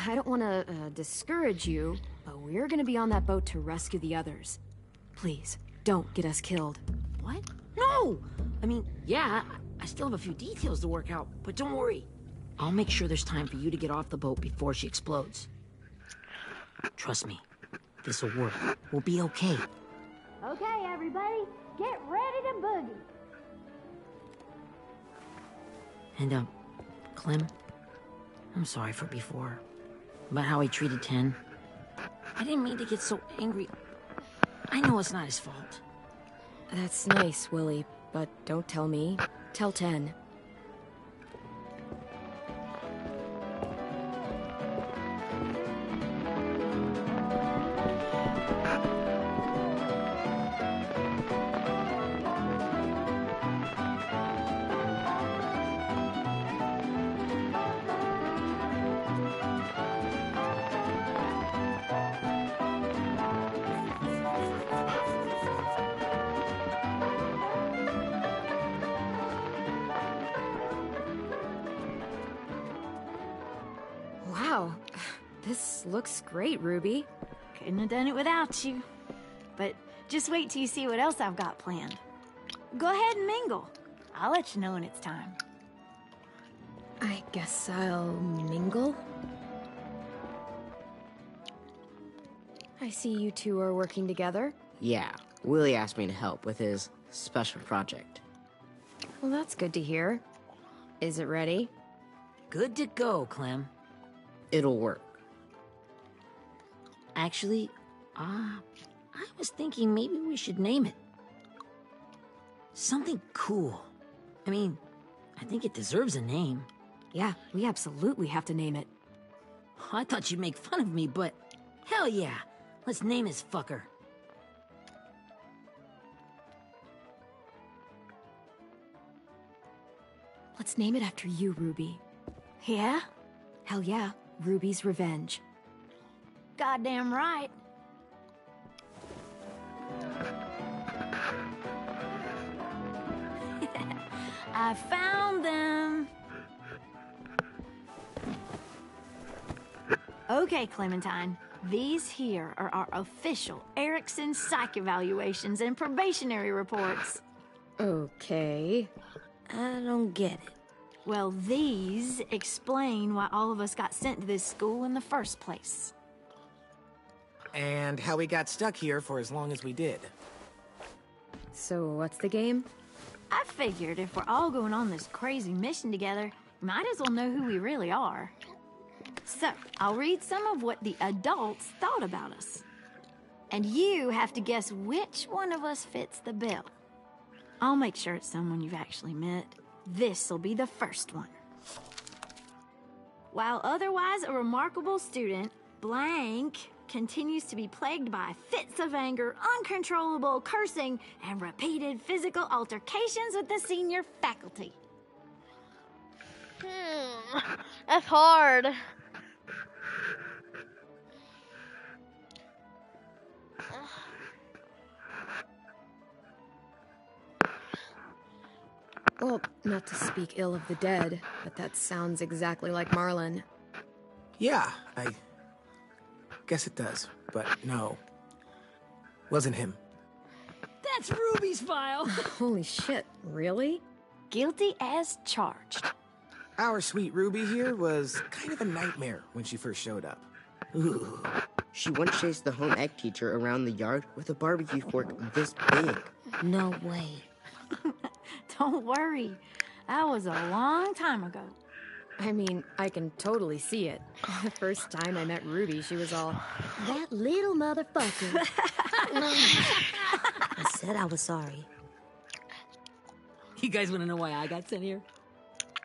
I don't want to discourage you, but we're gonna be on that boat to rescue the others. Please, don't get us killed. What? No! I mean, yeah, I still have a few details to work out, but don't worry. I'll make sure there's time for you to get off the boat before she explodes. Trust me, this'll work. We'll be okay. Okay, everybody, get ready to boogie. And, Clem, I'm sorry for before. About how he treated Ten. I didn't mean to get so angry. I know it's not his fault. That's nice, Willie, but don't tell me. Tell 10. Wow, this looks great, Ruby. Couldn't have done it without you. But just wait till you see what else I've got planned. Go ahead and mingle. I'll let you know when it's time. I guess I'll mingle. I see you two are working together. Yeah, Willie asked me to help with his special project. Well, that's good to hear. Is it ready? Good to go, Clem. It'll work. Actually, I was thinking maybe we should name it. Something cool. I mean, I think it deserves a name. Yeah, we absolutely have to name it. I thought you'd make fun of me, but hell yeah. Let's name this fucker. Let's name it after you, Ruby. Yeah? Hell yeah, Ruby's revenge. Goddamn right. I found them. Okay, Clementine. These here are our official Erickson psych evaluations and probationary reports. Okay. I don't get it. Well, these explain why all of us got sent to this school in the first place. And how we got stuck here for as long as we did. So what's the game? I figured if we're all going on this crazy mission together, we might as well know who we really are. So, I'll read some of what the adults thought about us. And you have to guess which one of us fits the bill. I'll make sure it's someone you've actually met. This'll be the first one. While otherwise a remarkable student, blank continues to be plagued by fits of anger, uncontrollable cursing, and repeated physical altercations with the senior faculty. That's hard. Well, not to speak ill of the dead, but that sounds exactly like Marlon. Yeah, I guess it does, but no. Wasn't him. That's Ruby's file. Holy shit, really? Guilty as charged. Our sweet Ruby here was kind of a nightmare when she first showed up. Ooh. She once chased the home ec teacher around the yard with a barbecue fork this big. No way. Don't worry. That was a long time ago. I mean, I can totally see it. The first time I met Ruby, she was all, That little motherfucker. I said I was sorry. You guys want to know why I got sent here?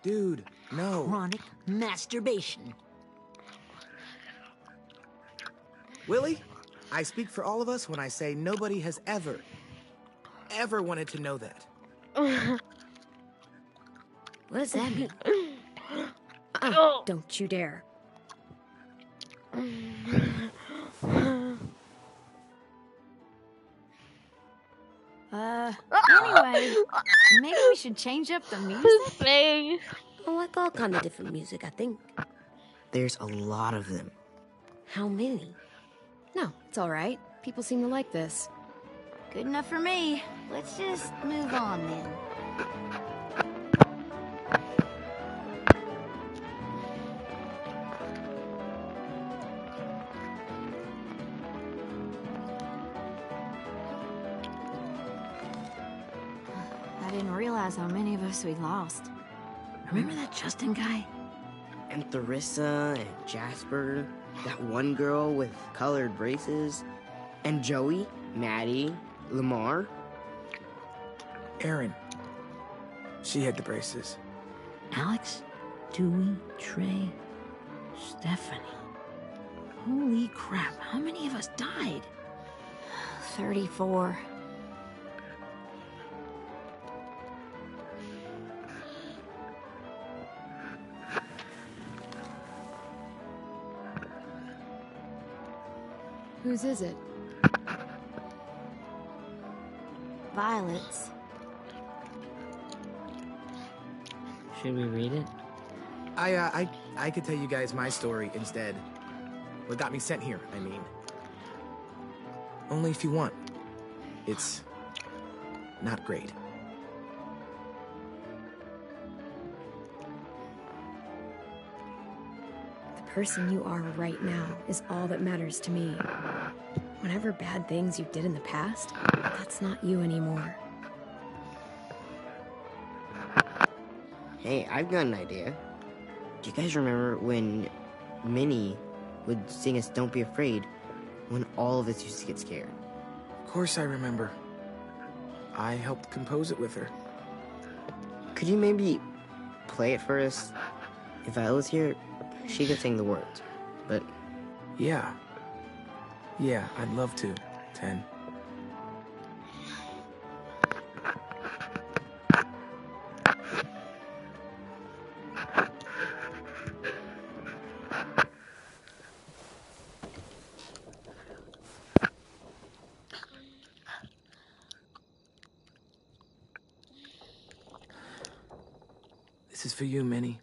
Dude, no. Chronic masturbation. Willie, I speak for all of us when I say nobody has ever wanted to know that. What does that mean? don't you dare. Anyway, maybe we should change up the music? His face. I like all kind of different music, I think. There's a lot of them. How many? No, it's all right. People seem to like this. Good enough for me. Let's just move on then. I didn't realize how many of us we'd lost. Remember that Justin guy? And Theresa and Jasper, that one girl with colored braces, and Joey, Maddie, Lamar. Erin. She had the braces. Alex, Dewey, Trey, Stephanie. Holy crap, how many of us died? 34. Whose is it? Violet's. Should we read it? I could tell you guys my story instead. What got me sent here, I mean. Only if you want. It's not great. The person you are right now is all that matters to me. Whatever bad things you did in the past, that's not you anymore. Hey, I've got an idea. Do you guys remember when Minnie would sing us Don't Be Afraid when all of us used to get scared? Of course I remember. I helped compose it with her. Could you maybe play it for us? If I was here, she could sing the words, but... Yeah. Yeah, I'd love to, 10. This is for you, Minnie.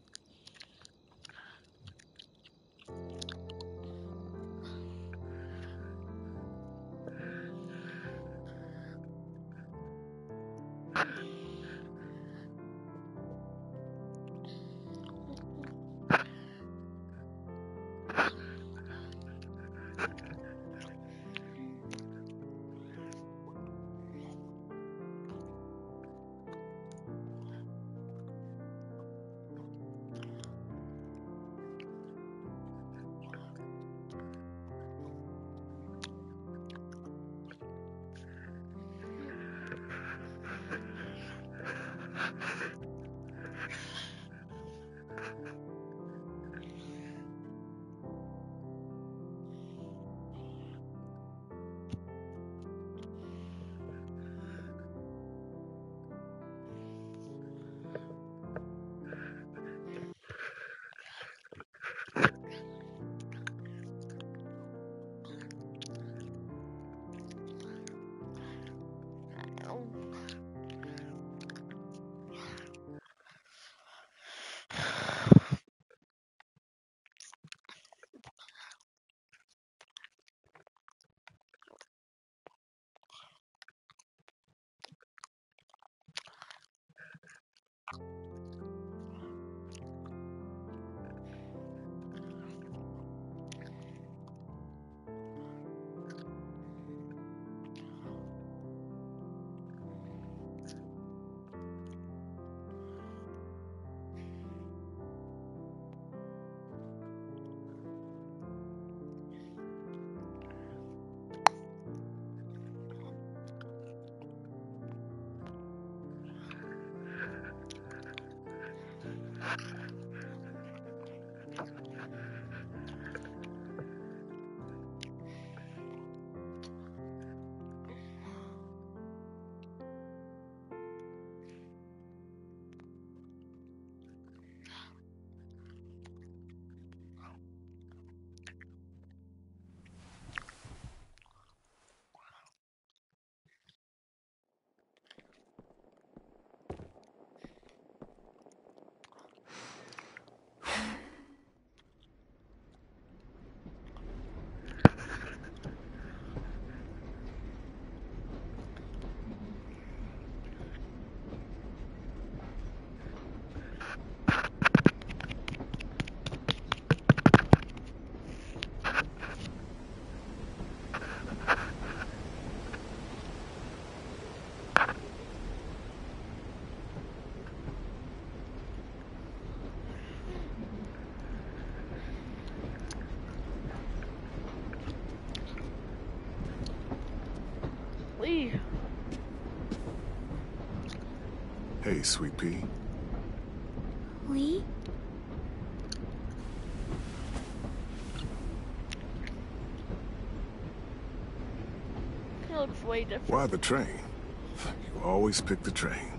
Lee. Hey, Sweet Pea. Lee? He looks way different. Why the train? You always pick the train.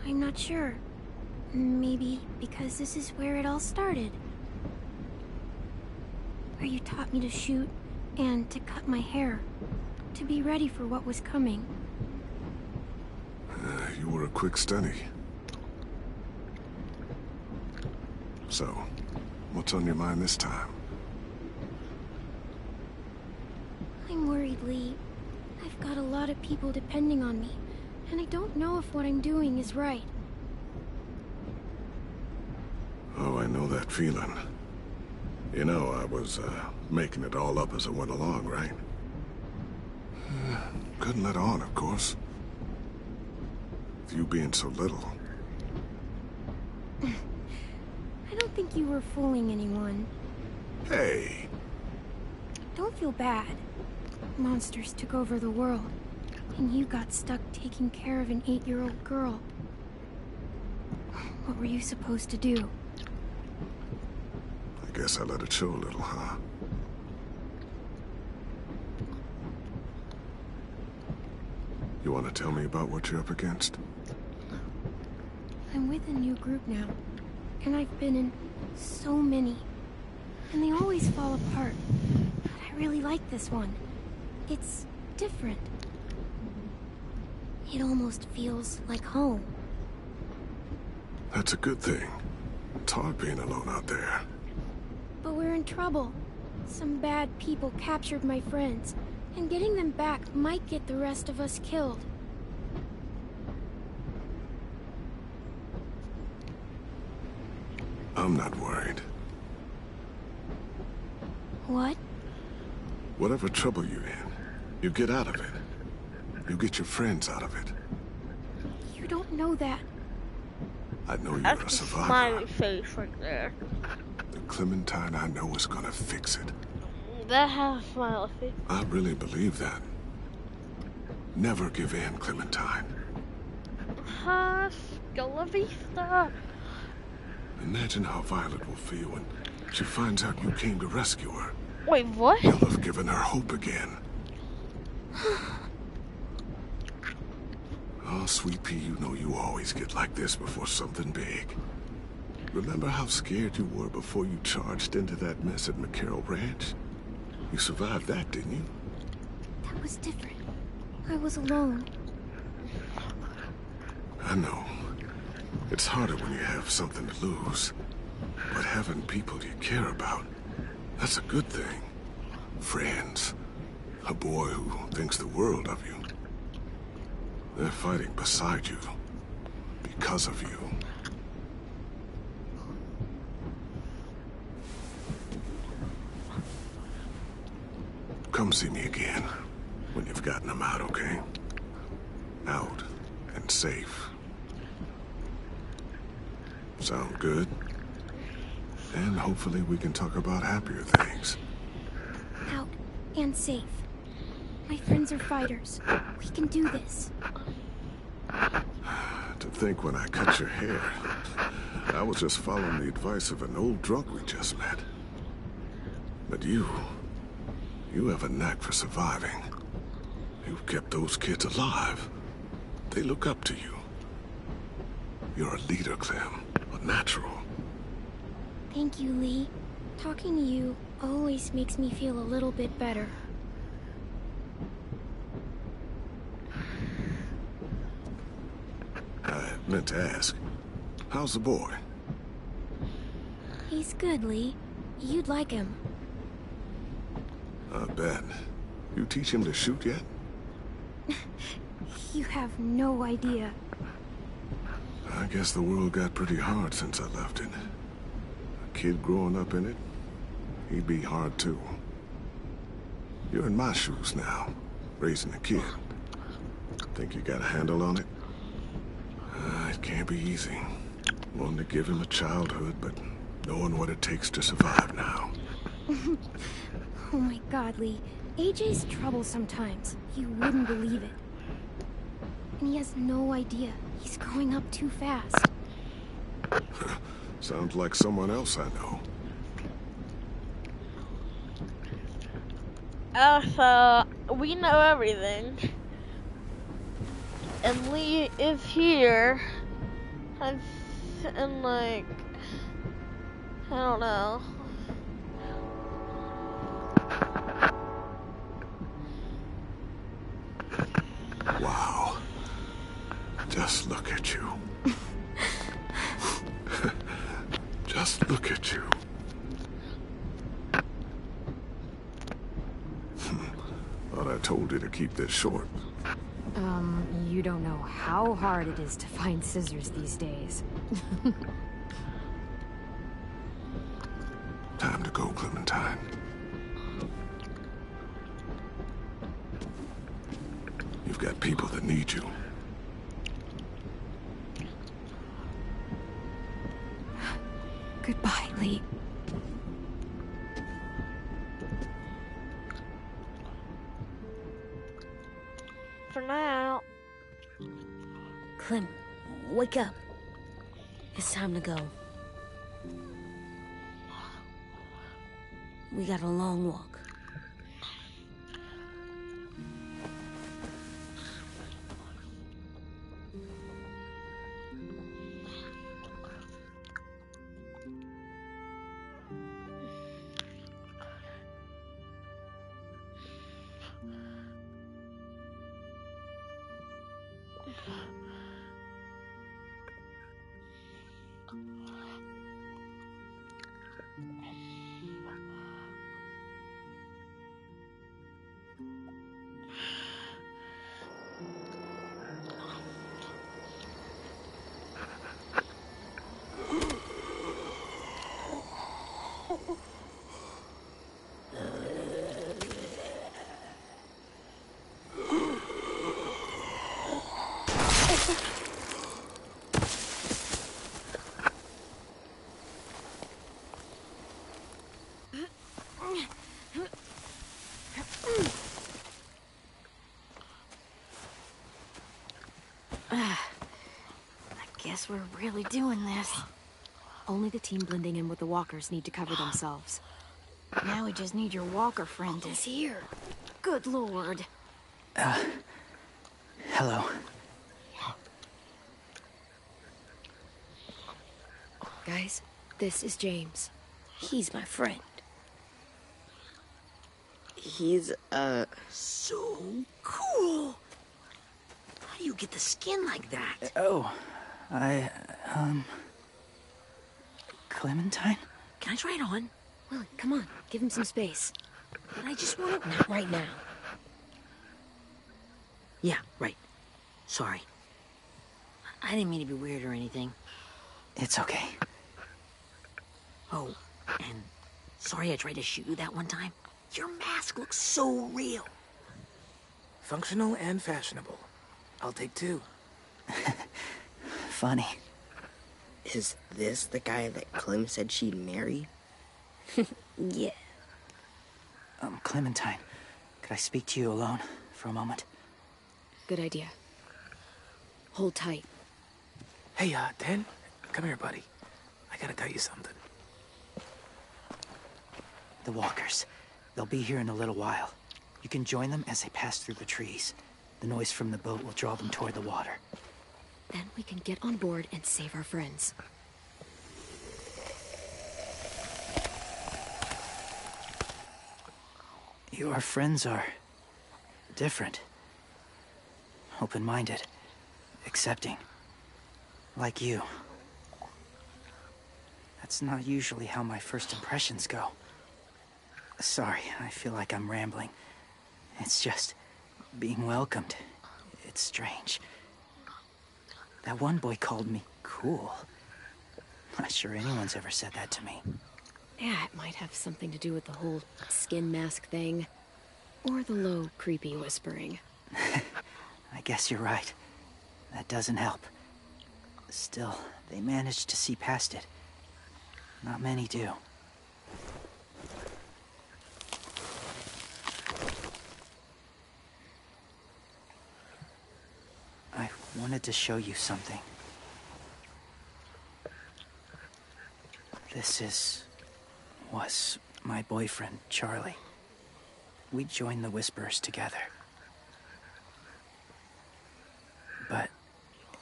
I'm not sure. Maybe because this is where it all started. Where you taught me to shoot and to cut my hair. To be ready for what was coming. You were a quick study. So, what's on your mind this time? I'm worried, Lee. I've got a lot of people depending on me, and I don't know if what I'm doing is right. Oh, I know that feeling. You know, I was, making it all up as I went along, right? Couldn't let on, of course. With you being so little. I don't think you were fooling anyone. Hey! Don't feel bad. Monsters took over the world, and you got stuck taking care of an 8-year-old girl. What were you supposed to do? I guess I let it show a little, huh? You want to tell me about what you're up against? I'm with a new group now, and I've been in so many, and they always fall apart. But I really like this one. It's different. It almost feels like home. That's a good thing. It's hard being alone out there. But we're in trouble. Some bad people captured my friends, and getting them back might get the rest of us killed. I'm not worried. What? Whatever trouble you're in, you get out of it. You get your friends out of it. You don't know that. I know you're a That's the survivor. smiley face right there. The Clementine I know is gonna fix it. That has a smiley face. I really believe that. Never give in, Clementine. Hasta vista. Imagine how Violet will feel when she finds out you came to rescue her. Wait, what? You'll have given her hope again. Oh, Sweet Pea, you know you always get like this before something big. Remember how scared you were before you charged into that mess at McCarroll Ranch? You survived that, didn't you? That was different. I was alone. I know. It's harder when you have something to lose. But having people you care about, that's a good thing. Friends. A boy who thinks the world of you. They're fighting beside you. Because of you. Come see me again. When you've gotten them out, okay? Out and safe. Sound good? And hopefully we can talk about happier things. Out and safe. My friends are fighters. We can do this. To think when I cut your hair, I was just following the advice of an old drunk we just met. But you have a knack for surviving. You've kept those kids alive. They look up to you. You're a leader, Clem. A natural. Thank you, Lee. Talking to you always makes me feel a little bit better. I meant to ask, how's the boy? He's good, Lee. You'd like him. I bet. You teach him to shoot yet? You have no idea. I guess the world got pretty hard since I left it. A kid growing up in it, he'd be hard too. You're in my shoes now, raising a kid. Think you got a handle on it? It can't be easy. Wanting to give him a childhood, but knowing what it takes to survive now. Oh my god, Lee. AJ's trouble sometimes. You wouldn't believe it. And he has no idea. He's growing up too fast. Sounds like someone else I know. So we know everything. And Lee is here. And like, I don't know. Wow. Just look at you. Just look at you. Thought I told you to keep this short. You don't know how hard it is to find scissors these days. Time to go, Clementine. You've got people that need you. Goodbye, Lee. For now. Clem, wake up. It's time to go. We got a long walk. Guess we're really doing this. Only the team blending in with the walkers need to cover themselves. Now we just need your walker friend. He's here. Good lord. Hello. Guys, this is James. He's my friend. He's, So cool. How do you get the skin like that? Clementine? Can I try it on? Willie, come on. Give him some space. But I just want to... Not right now. Yeah, right. Sorry. I didn't mean to be weird or anything. It's okay. Oh, and sorry I tried to shoot you that one time. Your mask looks so real. Functional and fashionable. I'll take 2. Funny. is this the guy that Clem said she'd marry? Yeah. Clementine, could I speak to you alone for a moment? Good idea. Hold tight. Hey, Dan, come here, buddy. I gotta tell you something. The walkers. They'll be here in a little while. You can join them as they pass through the trees. The noise from the boat will draw them toward the water. Then we can get on board and save our friends. Your friends are different. Open-minded. Accepting. Like you. That's not usually how my first impressions go. Sorry, I feel like I'm rambling. It's just being welcomed. It's strange. That one boy called me cool. Not sure anyone's ever said that to me. Yeah, it might have something to do with the whole skin mask thing. Or the low, creepy whispering. I guess you're right. That doesn't help. Still, they managed to see past it. Not many do. I wanted to show you something. This was my boyfriend, Charlie. We joined the Whisperers together. But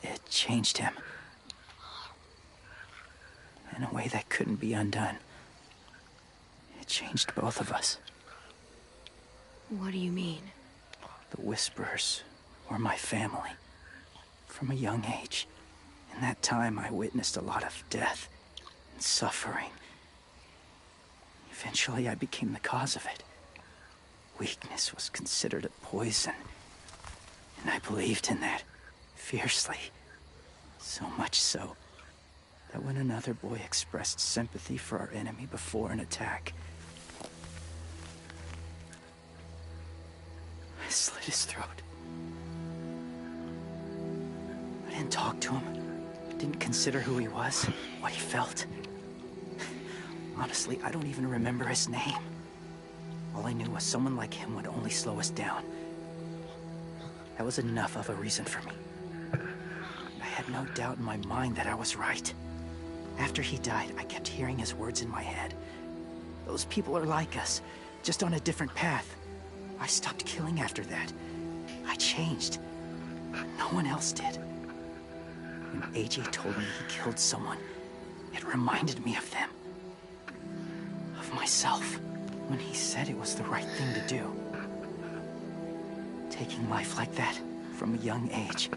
it changed him. In a way that couldn't be undone. It changed both of us. What do you mean? The Whisperers were my family. From a young age. In that time, I witnessed a lot of death and suffering. Eventually, I became the cause of it. Weakness was considered a poison. And I believed in that fiercely. So much so that when another boy expressed sympathy for our enemy before an attack, I slit his throat. I didn't talk to him. Didn't consider who he was, what he felt. Honestly, I don't even remember his name. All I knew was someone like him would only slow us down. That was enough of a reason for me. I had no doubt in my mind that I was right. After he died, I kept hearing his words in my head. Those people are like us, just on a different path. I stopped killing after that. I changed. No one else did. When AJ told me he killed someone, it reminded me of them. Of myself. When he said it was the right thing to do. Taking life like that, from a young age,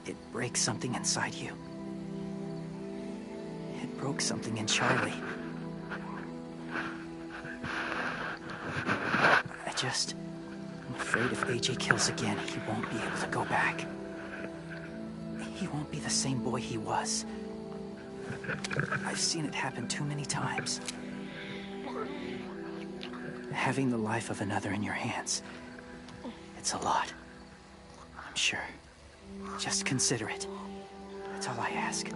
it breaks something inside you. It broke something in Charlie. I'm afraid if AJ kills again, he won't be able to go back. He won't be the same boy he was. I've seen it happen too many times. Having the life of another in your hands, it's a lot. I'm sure. Just consider it. That's all I ask.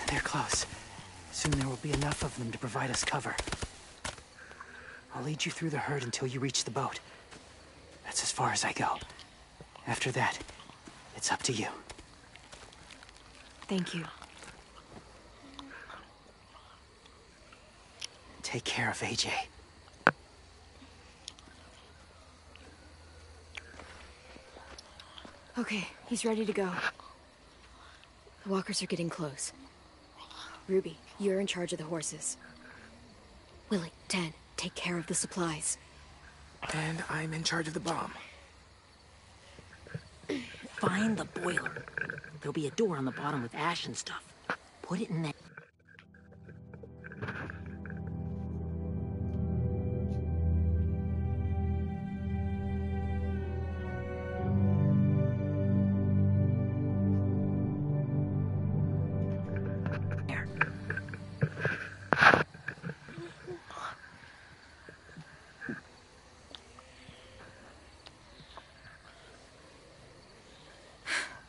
They're close. Soon there will be enough of them to provide us cover. I'll lead you through the herd until you reach the boat. That's as far as I go. After that, it's up to you. Thank you. Take care of AJ. Okay, he's ready to go. The walkers are getting close. Ruby, you're in charge of the horses. Willie, Ted, take care of the supplies. And I'm in charge of the bomb. Find the boiler. There'll be a door on the bottom with ash and stuff. Put it in there.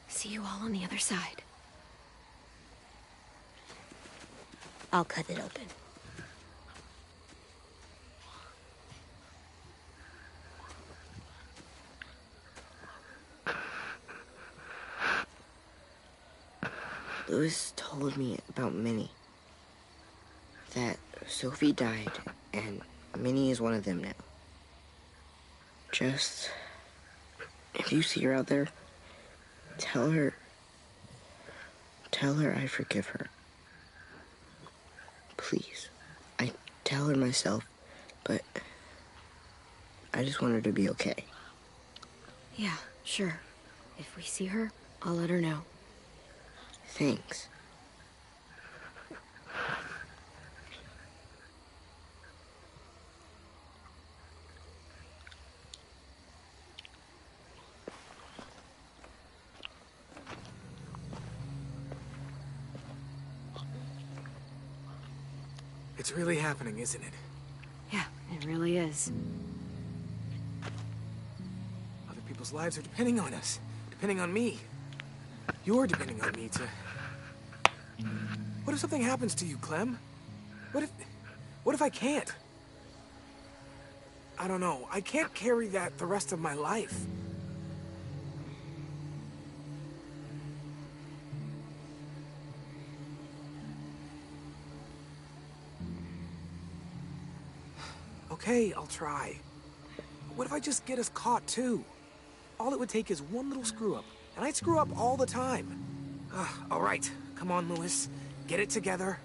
See you all on the other side. I'll cut it open. Louis told me about Minnie. That Sophie died, and Minnie is one of them now. Just... if you see her out there, tell her I forgive her. Please. I tell her myself, but I just want her to be okay. Yeah, sure. If we see her, I'll let her know. Thanks. It's really happening, isn't it? Yeah, it really is. Other people's lives are depending on us. Depending on me. You're depending on me to... What if something happens to you, Clem? What if I can't? I don't know. I can't carry that the rest of my life. Okay, I'll try. What if I just get us caught, too? All it would take is one little screw-up, and I'd screw up all the time. All right, come on, Louis. Get it together.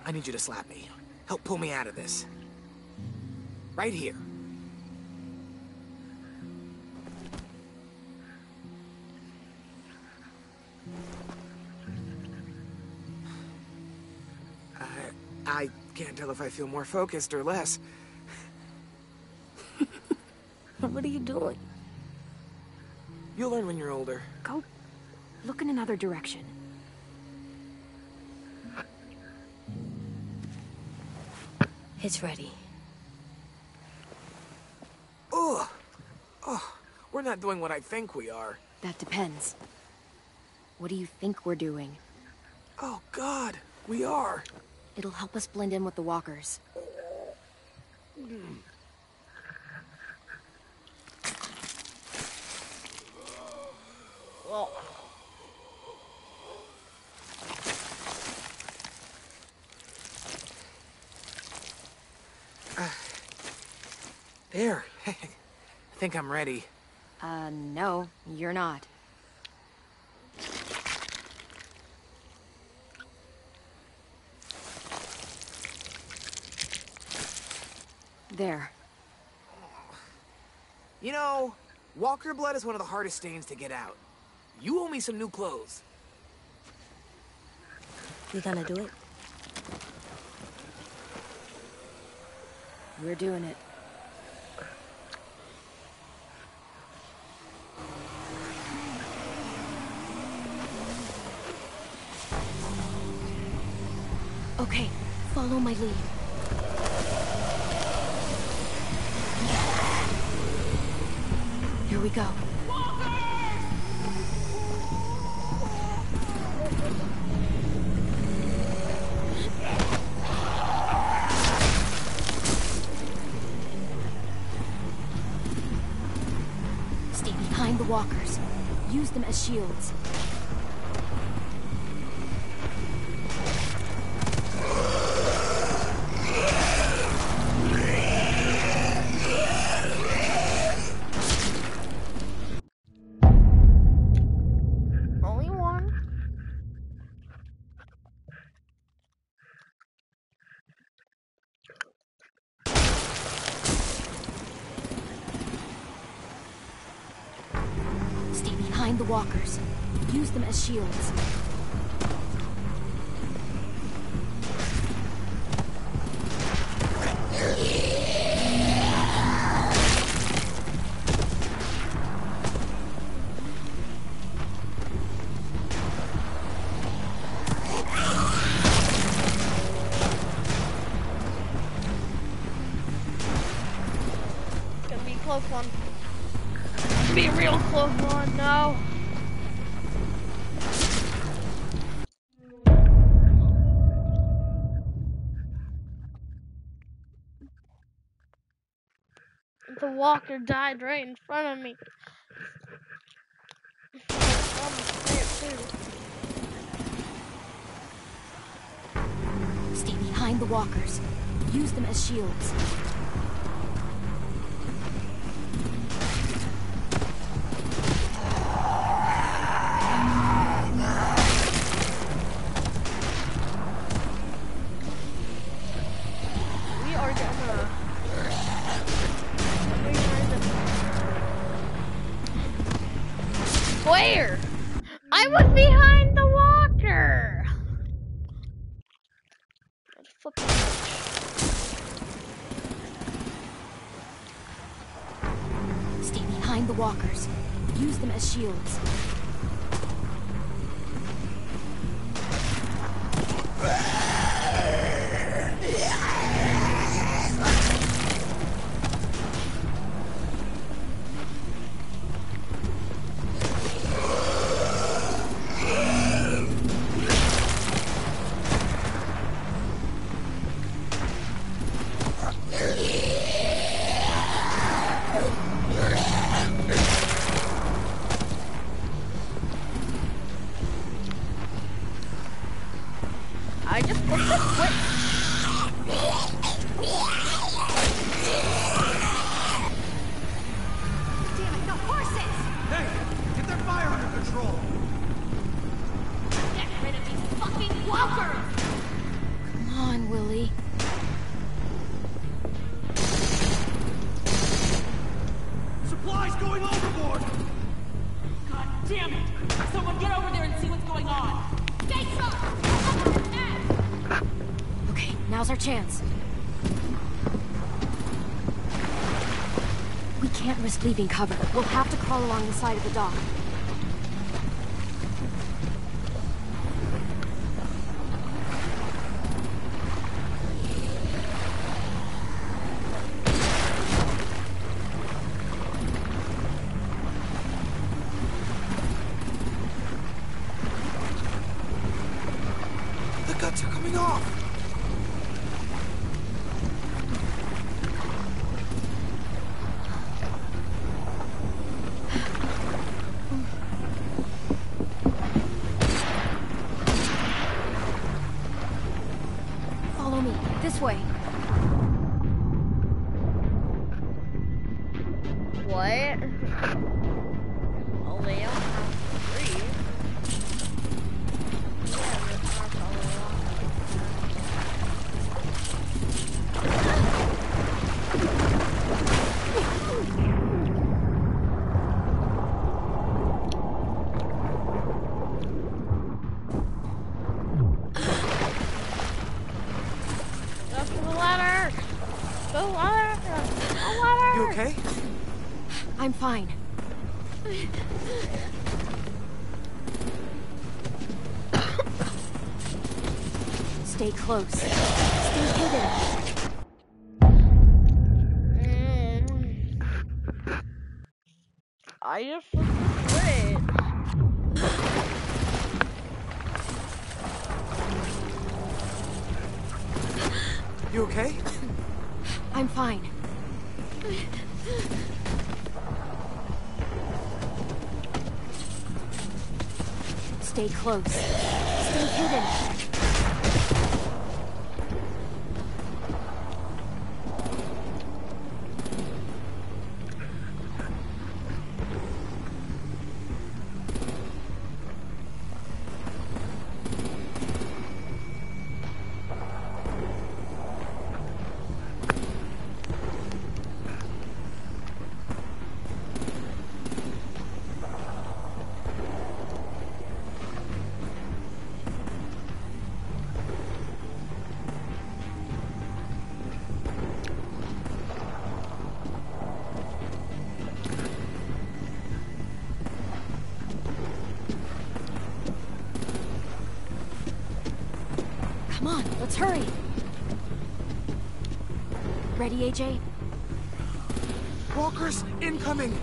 I need you to slap me. Help pull me out of this. Right here. I can't tell if I feel more focused or less. What are you doing? You'll learn when you're older. Go look in another direction. It's ready. Ugh. Oh, we're not doing what I think we are. That depends. What do you think we're doing? Oh, God, we are. It'll help us blend in with the walkers. Well, There. I think I'm ready. No, you're not. There. You know, walker blood is one of the hardest stains to get out. You owe me some new clothes. You gonna do it? We're doing it. Okay, follow my lead. Here we go. Stay behind the walkers. Use them as shields. Only one. Stay behind the walkers. Use them as shields. Gonna be a close one. Gonna be a real close one now. The walker died right in front of me. Stay behind the walkers. Use them as shields. We are gonna. Where? I was behind the walker. Stay behind the walkers. Use them as shields. I just put the switch. Damn it, the horses! Hey, get their fire under control. Get rid of these fucking walkers! Come on, Willie. Supplies going overboard. God damn it! Someone get over there and see what's going on! Stay sharp! Okay, now's our chance. We can't risk leaving cover. We'll have to crawl along the side of the dock. The guts are coming off! Follow me. This way. What? Oh, they don't have three. Go to the ladder! Go You okay? I'm fine. Stay close. Stay hidden. I just flipped the switch. You okay? I'm fine. Stay close. Stay hidden. Come on, let's hurry. Ready, AJ? Walkers incoming!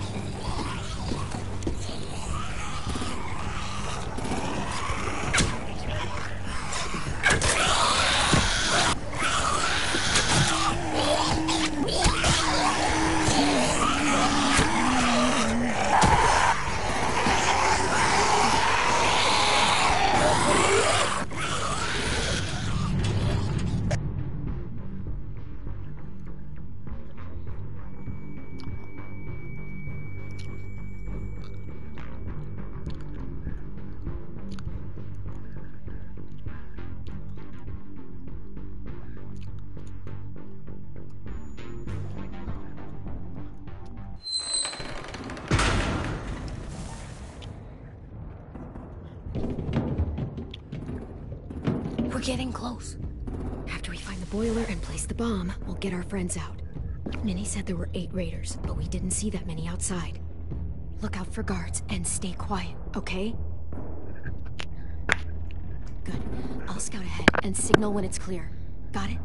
We're getting close. After we find the boiler and place the bomb, we'll get our friends out. Minnie said there were 8 raiders, but we didn't see that many outside. Look out for guards and stay quiet, okay? Good. I'll scout ahead and signal when it's clear. Got it?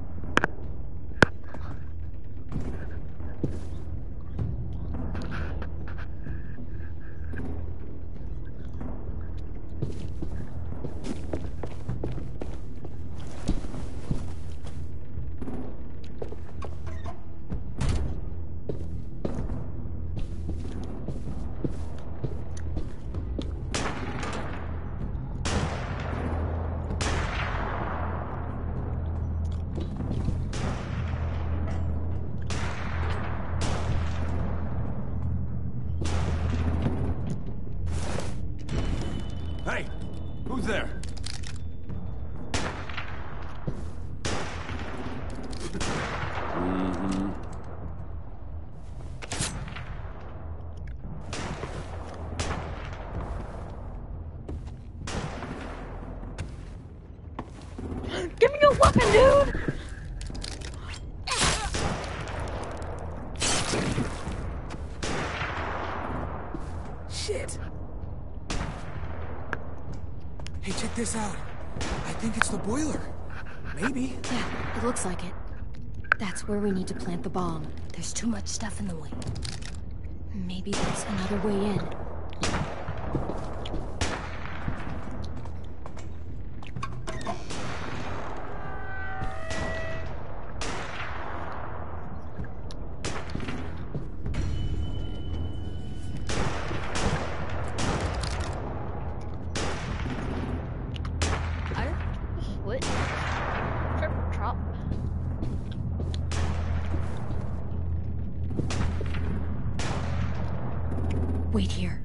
Hey! Who's there? Give me your weapon, dude! Shit! Hey, check this out. I think it's the boiler. Maybe. Yeah, it looks like it. That's where we need to plant the bomb. There's too much stuff in the way. Maybe there's another way in. Switch. Trip drop. Wait here.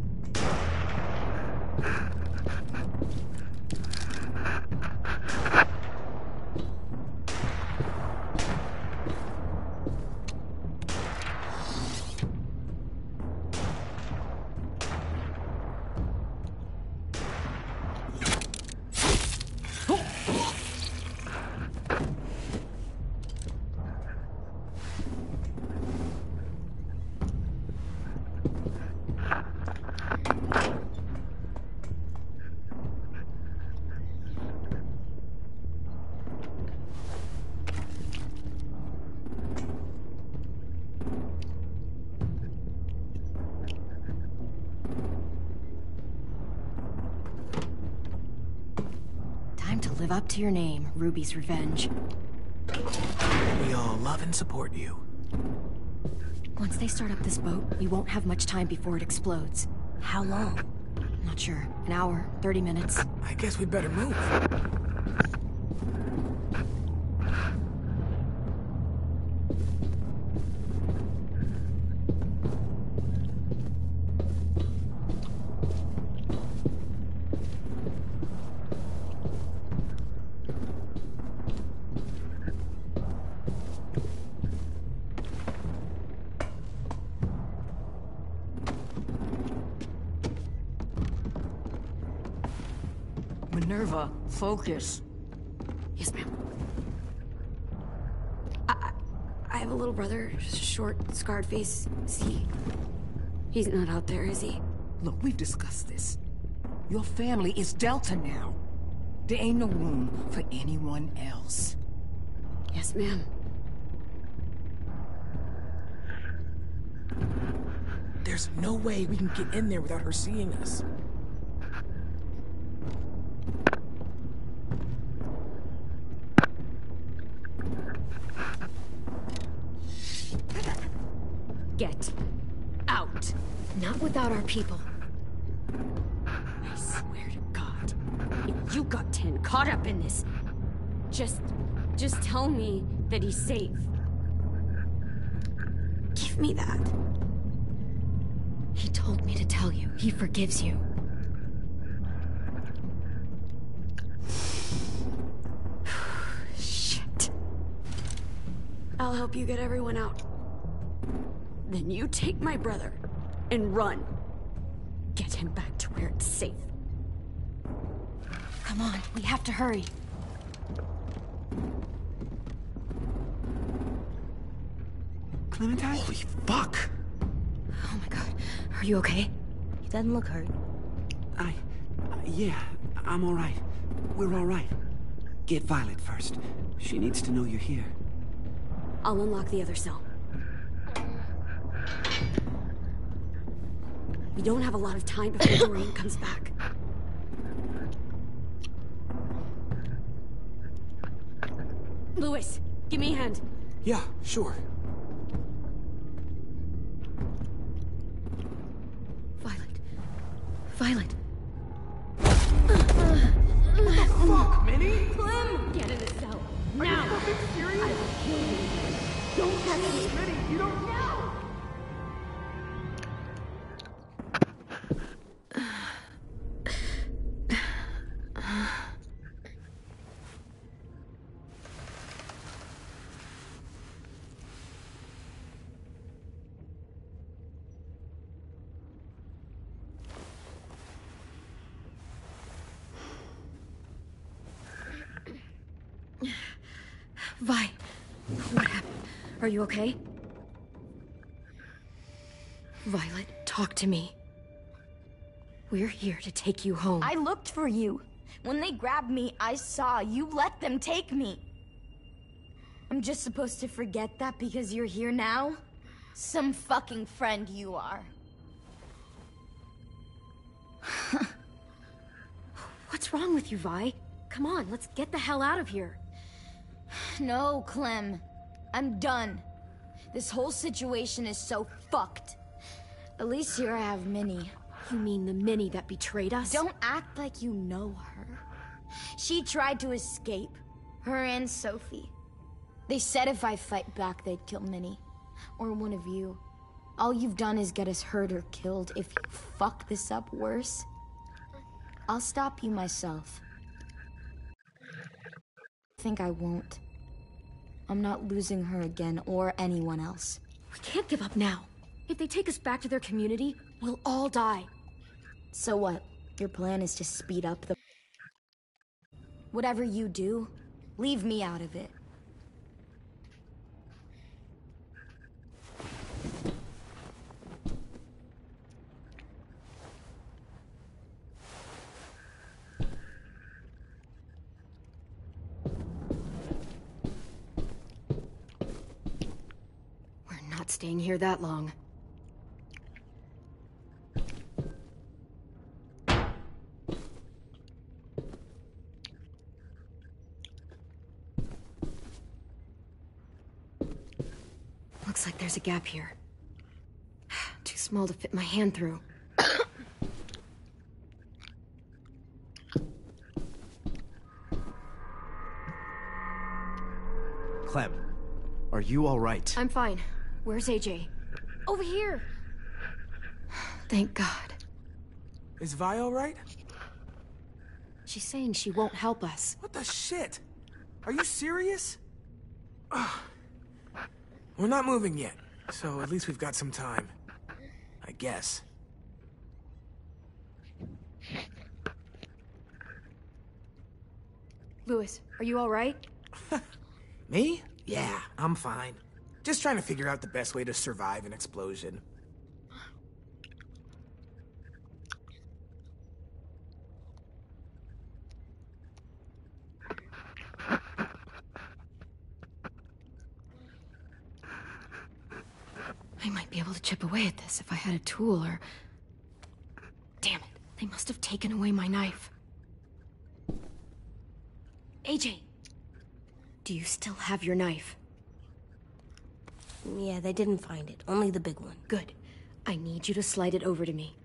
Live up to your name, Ruby's Revenge. We all love and support you. Once they start up this boat, we won't have much time before it explodes. How long? Not sure. An hour, 30 minutes. I guess we'd better move. Minerva, focus. Yes, ma'am. I have a little brother, short, scarred face. He's not out there, is he? Look, we've discussed this. Your family is Delta now. There ain't no room for anyone else. Yes, ma'am. There's no way we can get in there without her seeing us. Get out. Not without our people. I swear to God, if you got 10 caught up in this, just tell me that he's safe. Give me that. He told me to tell you. He forgives you. Shit. I'll help you get everyone out. Then you take my brother and run. Get him back to where it's safe. Come on, we have to hurry. Clementine? Holy fuck! Oh my God. Are you okay? He doesn't look hurt. Yeah, I'm all right. We're all right. Get Violet first. She needs to know you're here. I'll unlock the other cell. We don't have a lot of time before Doreen comes back. Lewis, give me a hand. Yeah, sure. Violet. What the fuck, Minnie? Clem! Get in the cell. Now! Are you fucking serious? I will kill you. Don't touch me. Minnie, you don't know! Vi, what happened? Are you okay? Violet, talk to me. We're here to take you home. I looked for you. When they grabbed me, I saw you let them take me. I'm just supposed to forget that because you're here now? Some fucking friend you are. What's wrong with you, Vi? Come on, let's get the hell out of here. No, Clem. I'm done. This whole situation is so fucked. At least here I have Minnie. You mean the Minnie that betrayed us? Don't act like you know her. She tried to escape. Her and Sophie. They said if I fight back, they'd kill Minnie. Or one of you. All you've done is get us hurt or killed. If you fuck this up worse, I'll stop you myself. I think I won't. I'm not losing her again, or anyone else. We can't give up now. If they take us back to their community, we'll all die. So what? Your plan is to speed up the... Whatever you do, leave me out of it. We're not staying here that long. Looks like there's a gap here. Too small to fit my hand through. Clem, are you all right? I'm fine. Where's AJ? Over here! Thank God. Is Vi all right? She's saying she won't help us. What the shit? Are you serious? Ugh. We're not moving yet, so at least we've got some time. I guess. Louis, are you all right? Me? Yeah, I'm fine. Just trying to figure out the best way to survive an explosion. I might be able to chip away at this if I had a tool or... Damn it, they must have taken away my knife. AJ! Do you still have your knife? Yeah, they didn't find it. Only the big one. Good. I need you to slide it over to me.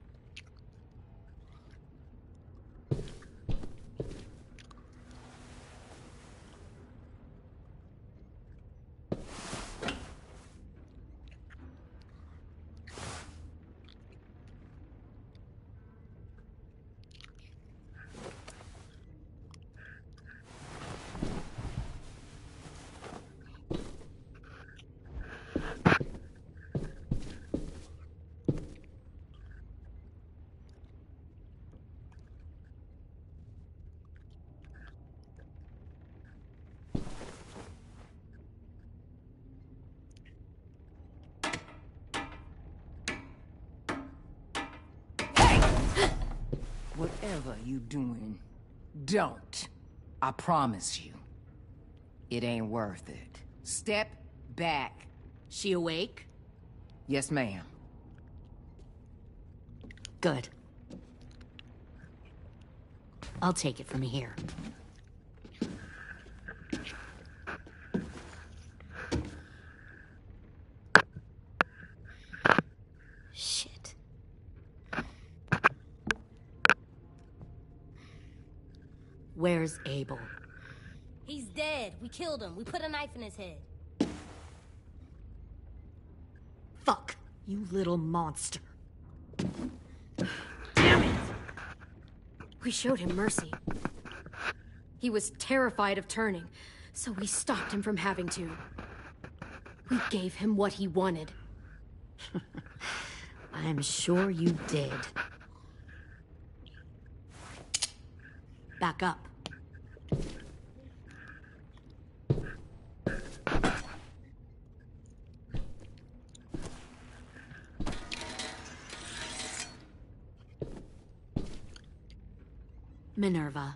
Whatever you doing, don't. I promise you. It ain't worth it. Step back. She awake? Yes, ma'am. Good. I'll take it from here. Shit. Where's Abel? He's dead. We killed him. We put a knife in his head. Fuck, you little monster. Damn it! We showed him mercy. He was terrified of turning, so we stopped him from having to. We gave him what he wanted. I'm sure you did. Back up. Minerva.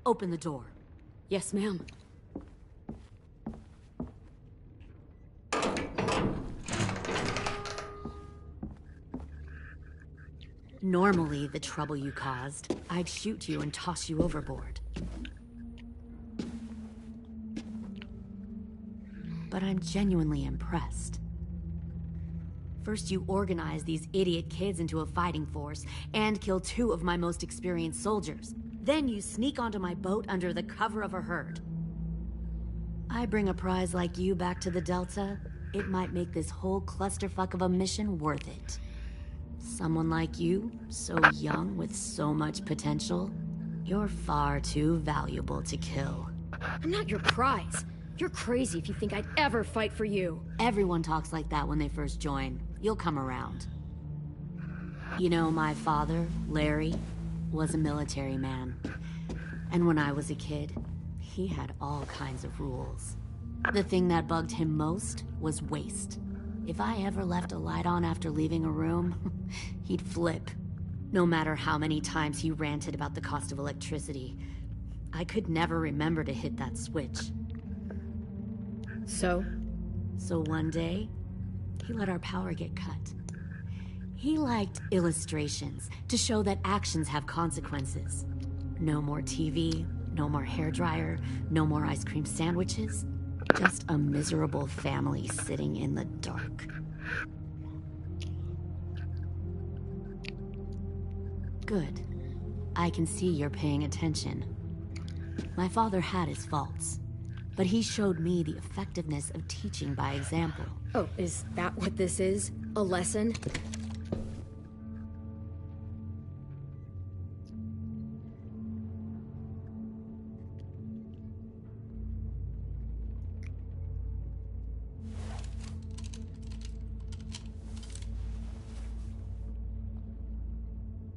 Open the door. Yes, ma'am. Normally, the trouble you caused, I'd shoot you and toss you overboard. But I'm genuinely impressed. First, you organize these idiot kids into a fighting force and kill 2 of my most experienced soldiers. Then you sneak onto my boat under the cover of a herd. I bring a prize like you back to the Delta, it might make this whole clusterfuck of a mission worth it. Someone like you, so young with so much potential, you're far too valuable to kill. I'm not your prize. You're crazy if you think I'd ever fight for you. Everyone talks like that when they first join. You'll come around. You know, my father, Larry, was a military man. And when I was a kid, he had all kinds of rules. The thing that bugged him most was waste. If I ever left a light on after leaving a room, he'd flip. No matter how many times he ranted about the cost of electricity, I could never remember to hit that switch. So one day, he let our power get cut. He liked illustrations to show that actions have consequences. No more TV, no more hairdryer, no more ice cream sandwiches. Just a miserable family sitting in the dark. Good. I can see you're paying attention. My father had his faults, but he showed me the effectiveness of teaching by example. Oh, is that what this is? A lesson?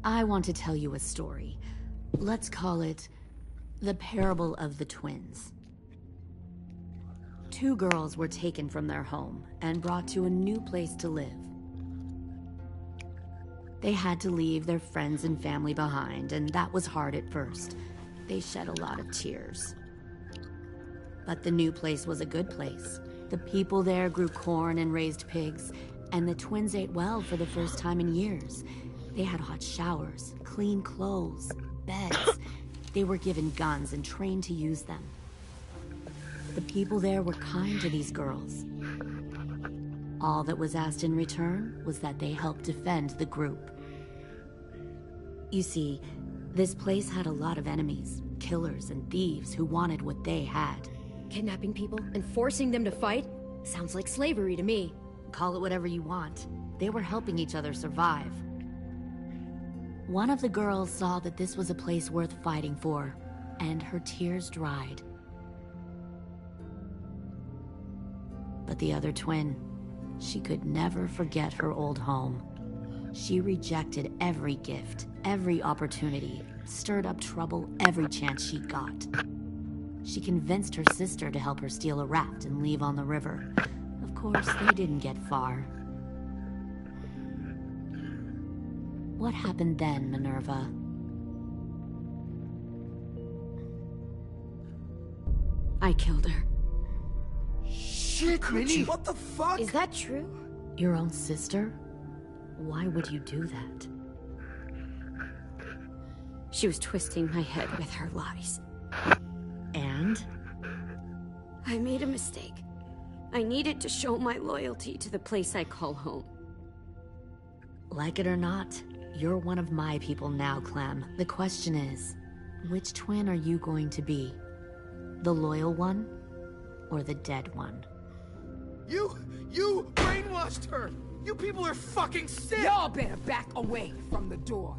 I want to tell you a story. Let's call it the Parable of the Twins. Two girls were taken from their home and brought to a new place to live. They had to leave their friends and family behind, and that was hard at first. They shed a lot of tears. But the new place was a good place. The people there grew corn and raised pigs, and the twins ate well for the first time in years. They had hot showers, clean clothes, beds. They were given guns and trained to use them. The people there were kind to these girls. All that was asked in return was that they help defend the group. You see, this place had a lot of enemies, killers and thieves who wanted what they had. Kidnapping people and forcing them to fight? Sounds like slavery to me. Call it whatever you want. They were helping each other survive. One of the girls saw that this was a place worth fighting for, and her tears dried. But the other twin, she could never forget her old home. She rejected every gift, every opportunity, stirred up trouble every chance she got. She convinced her sister to help her steal a raft and leave on the river. Of course, they didn't get far. What happened then, Minerva? I killed her. Shit, Minnie! What the fuck? Is that true? Your own sister? Why would you do that? She was twisting my head with her lies. And? I made a mistake. I needed to show my loyalty to the place I call home. Like it or not, you're one of my people now, Clem. The question is, which twin are you going to be? The loyal one, or the dead one? You brainwashed her! You people are fucking sick! Y'all better back away from the door.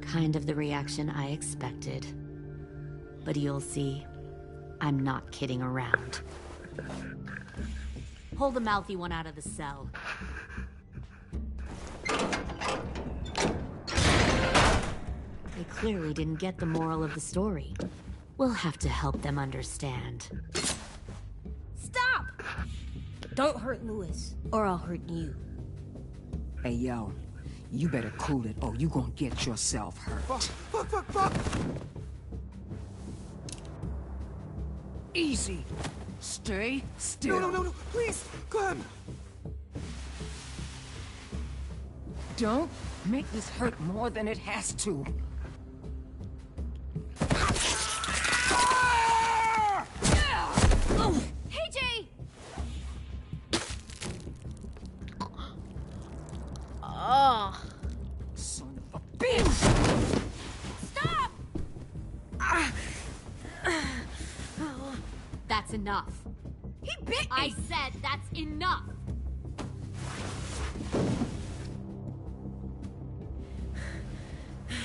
Kind of the reaction I expected. But you'll see, I'm not kidding around. Pull the mouthy one out of the cell. They clearly didn't get the moral of the story. We'll have to help them understand. Stop! Don't hurt Louis, or I'll hurt you. Hey, yo. You better cool it, or you gonna get yourself hurt. Fuck! Easy. Stay still. No, please, Clem! Don't make this hurt more than it has to. Oh, hey, Jay! Oh. Son of a bitch! Stop! That's enough. He bit me! I said that's enough!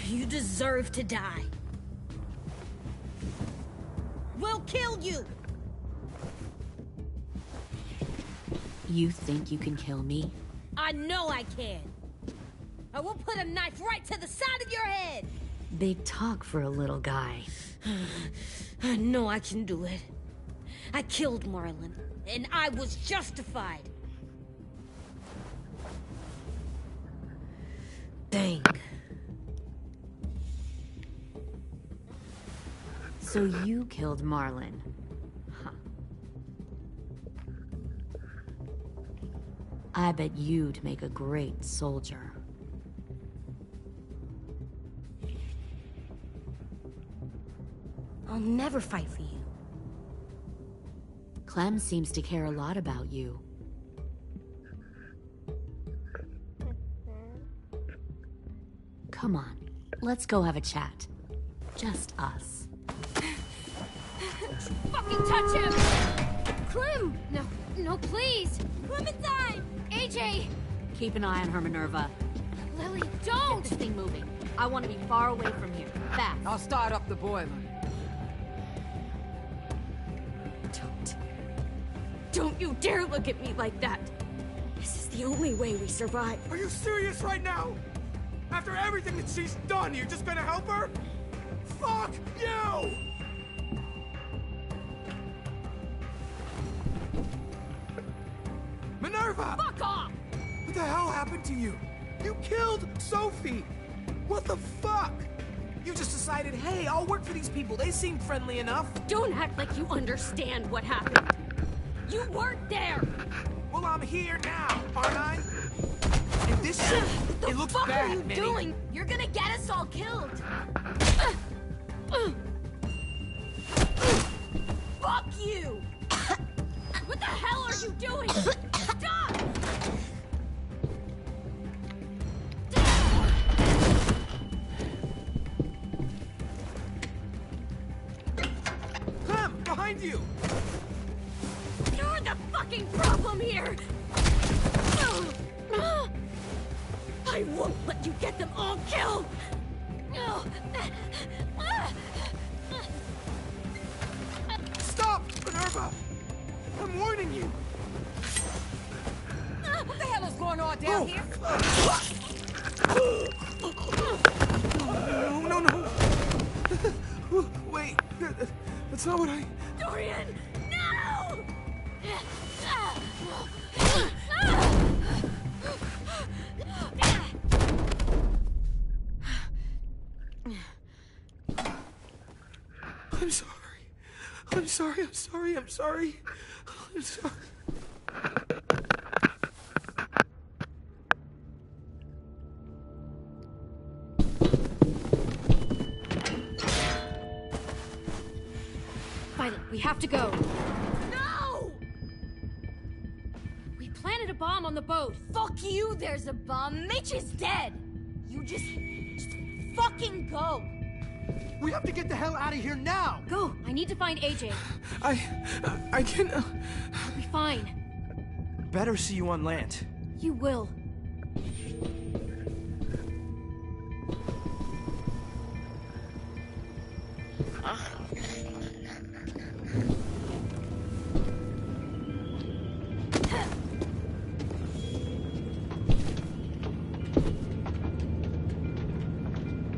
You deserve to die. We'll kill you! You think you can kill me? I know I can. I will put a knife right to the side of your head. Big talk for a little guy. I know I can do it. I killed Marlon, and I was justified. Dang. So you killed Marlon. Huh. I bet you'd make a great soldier. I'll never fight for you. Clem seems to care a lot about you. Come on, let's go have a chat. Just us. Fucking touch him! Clem! No, please! Clementine! AJ! Keep an eye on her, Minerva. Lily, don't! Get this thing moving. I want to be far away from here. Fast. I'll start up the boiler. Don't you dare look at me like that! This is the only way we survive. Are you serious right now? After everything that she's done, you're just gonna help her? Fuck you! Minerva! Fuck off! What the hell happened to you? You killed Sophie! What the fuck? You just decided, hey, I'll work for these people. They seem friendly enough. Don't act like you understand what happened. You weren't there! Well, I'm here now, aren't I? And this shit, it looks What the fuck bad, are you Minnie. doing? You're gonna get us all killed! Fuck you! What the hell are you doing? Stop! Clem, behind you! You're the fucking problem here! I won't let you get them all killed! Stop, Minerva! I'm warning you! What the hell is going on down here? No. Wait, that's not what I... Dorian! No! I'm sorry. Violet, we have to go. No! We planted a bomb on the boat. Fuck you, there's a bomb. Mitch is dead. You just fucking go. We have to get the hell out of here now! Go! I need to find AJ. I can't... I'll be fine. Better see you on land. You will.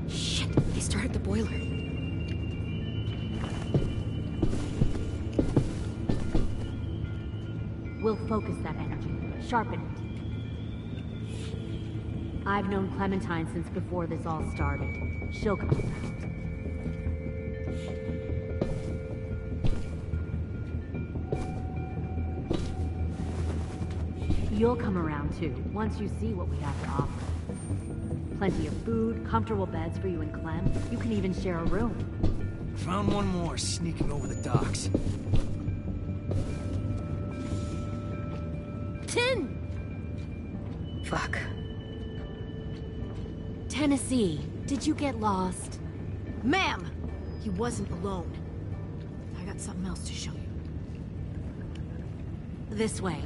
Shit, they started the boiler. We'll focus that energy, sharpen it. I've known Clementine since before this all started. She'll come around. You'll come around too, once you see what we have to offer. Plenty of food, comfortable beds for you and Clem. You can even share a room. Found one more sneaking over the docks. Tin! Fuck. Tennessee, did you get lost? Ma'am! He wasn't alone. I got something else to show you. This way.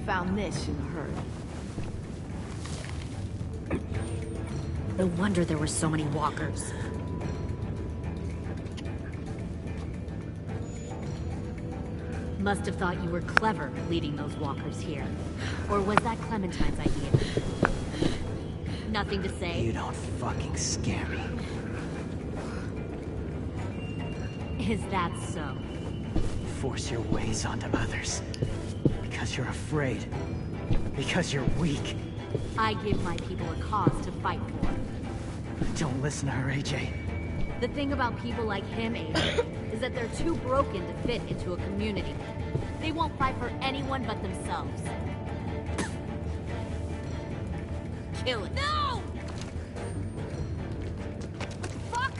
Found this in a hurry. No wonder there were so many walkers. Must have thought you were clever leading those walkers here. Or was that Clementine's idea? Nothing to say? You don't fucking scare me. Is that so? Force your ways onto others. Because you're afraid. Because you're weak. I give my people a cause to fight for. Don't listen to her, AJ. The thing about people like him, AJ, is that they're too broken to fit into a community. They won't fight for anyone but themselves. kill it. No! Fuck!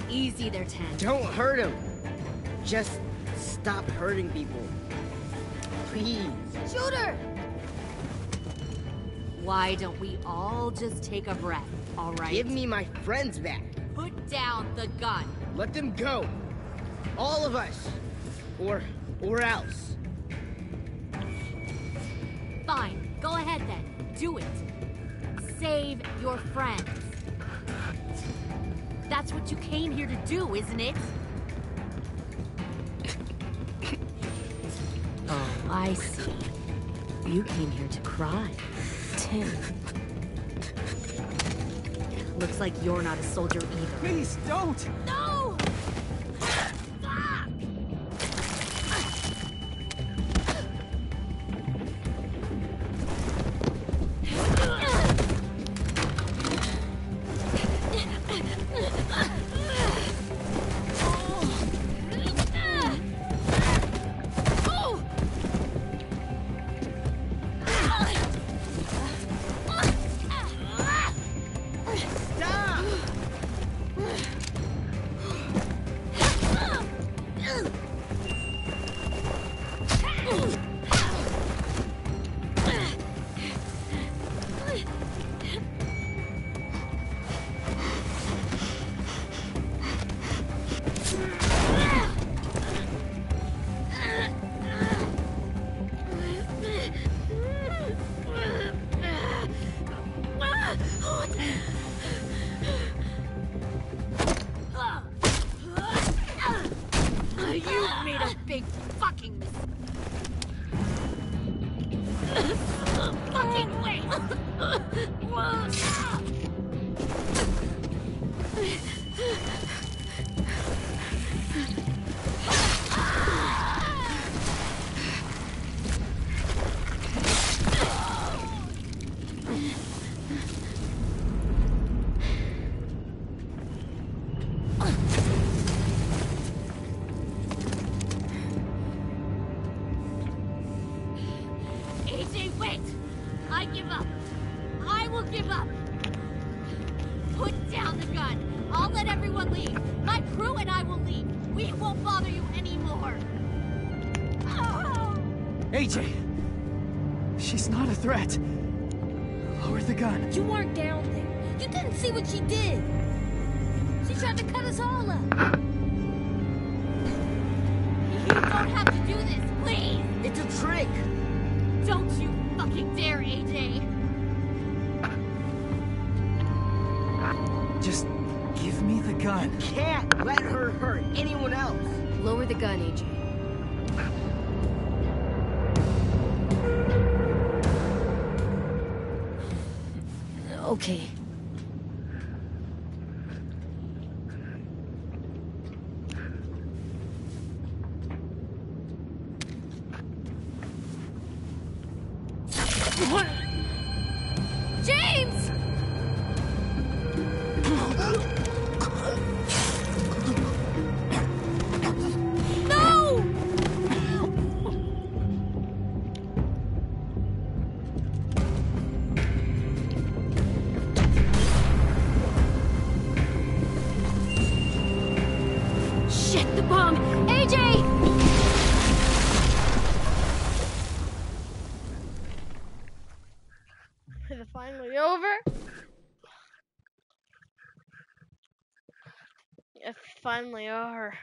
Easy there, 10. Don't hurt him. Just stop hurting people. Please. Shoot her! Why don't we all just take a breath, all right? Give me my friends back. Put down the gun. Let them go. All of us. Or else. Fine, go ahead then. Do it. Save your friends. That's what you came here to do, isn't it? Oh, I see. You came here to cry. Tim. Looks like you're not a soldier either. Please, don't! No! You made a big fucking mistake. Fucking wait! AJ, wait! I give up. I will give up. Put down the gun. I'll let everyone leave. My crew and I will leave. We won't bother you anymore. AJ! She's not a threat. Lower the gun. You weren't down there. You didn't see what she did. She tried to cut us all up. You don't have to do this, please! It's a trick. Don't you fucking dare, AJ! Just give me the gun. Can't let her hurt anyone else. Lower the gun, AJ. Okay. James! No! Shit, the bomb! AJ! Is it finally over? It's finally over.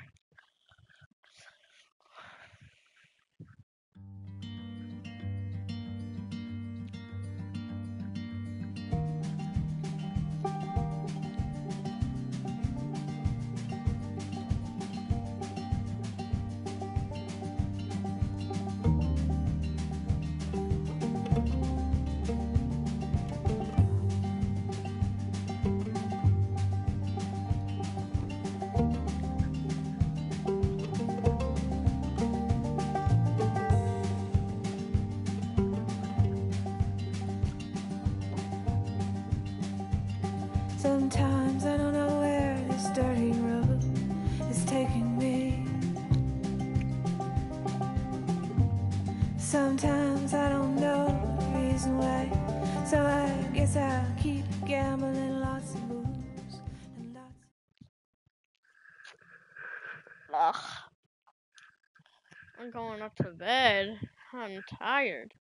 Sometimes I don't know where this dirty road is taking me. Sometimes I don't know the reason why. So I guess I'll keep gambling lots of moves and lots. Ugh. I'm going up to bed. I'm tired.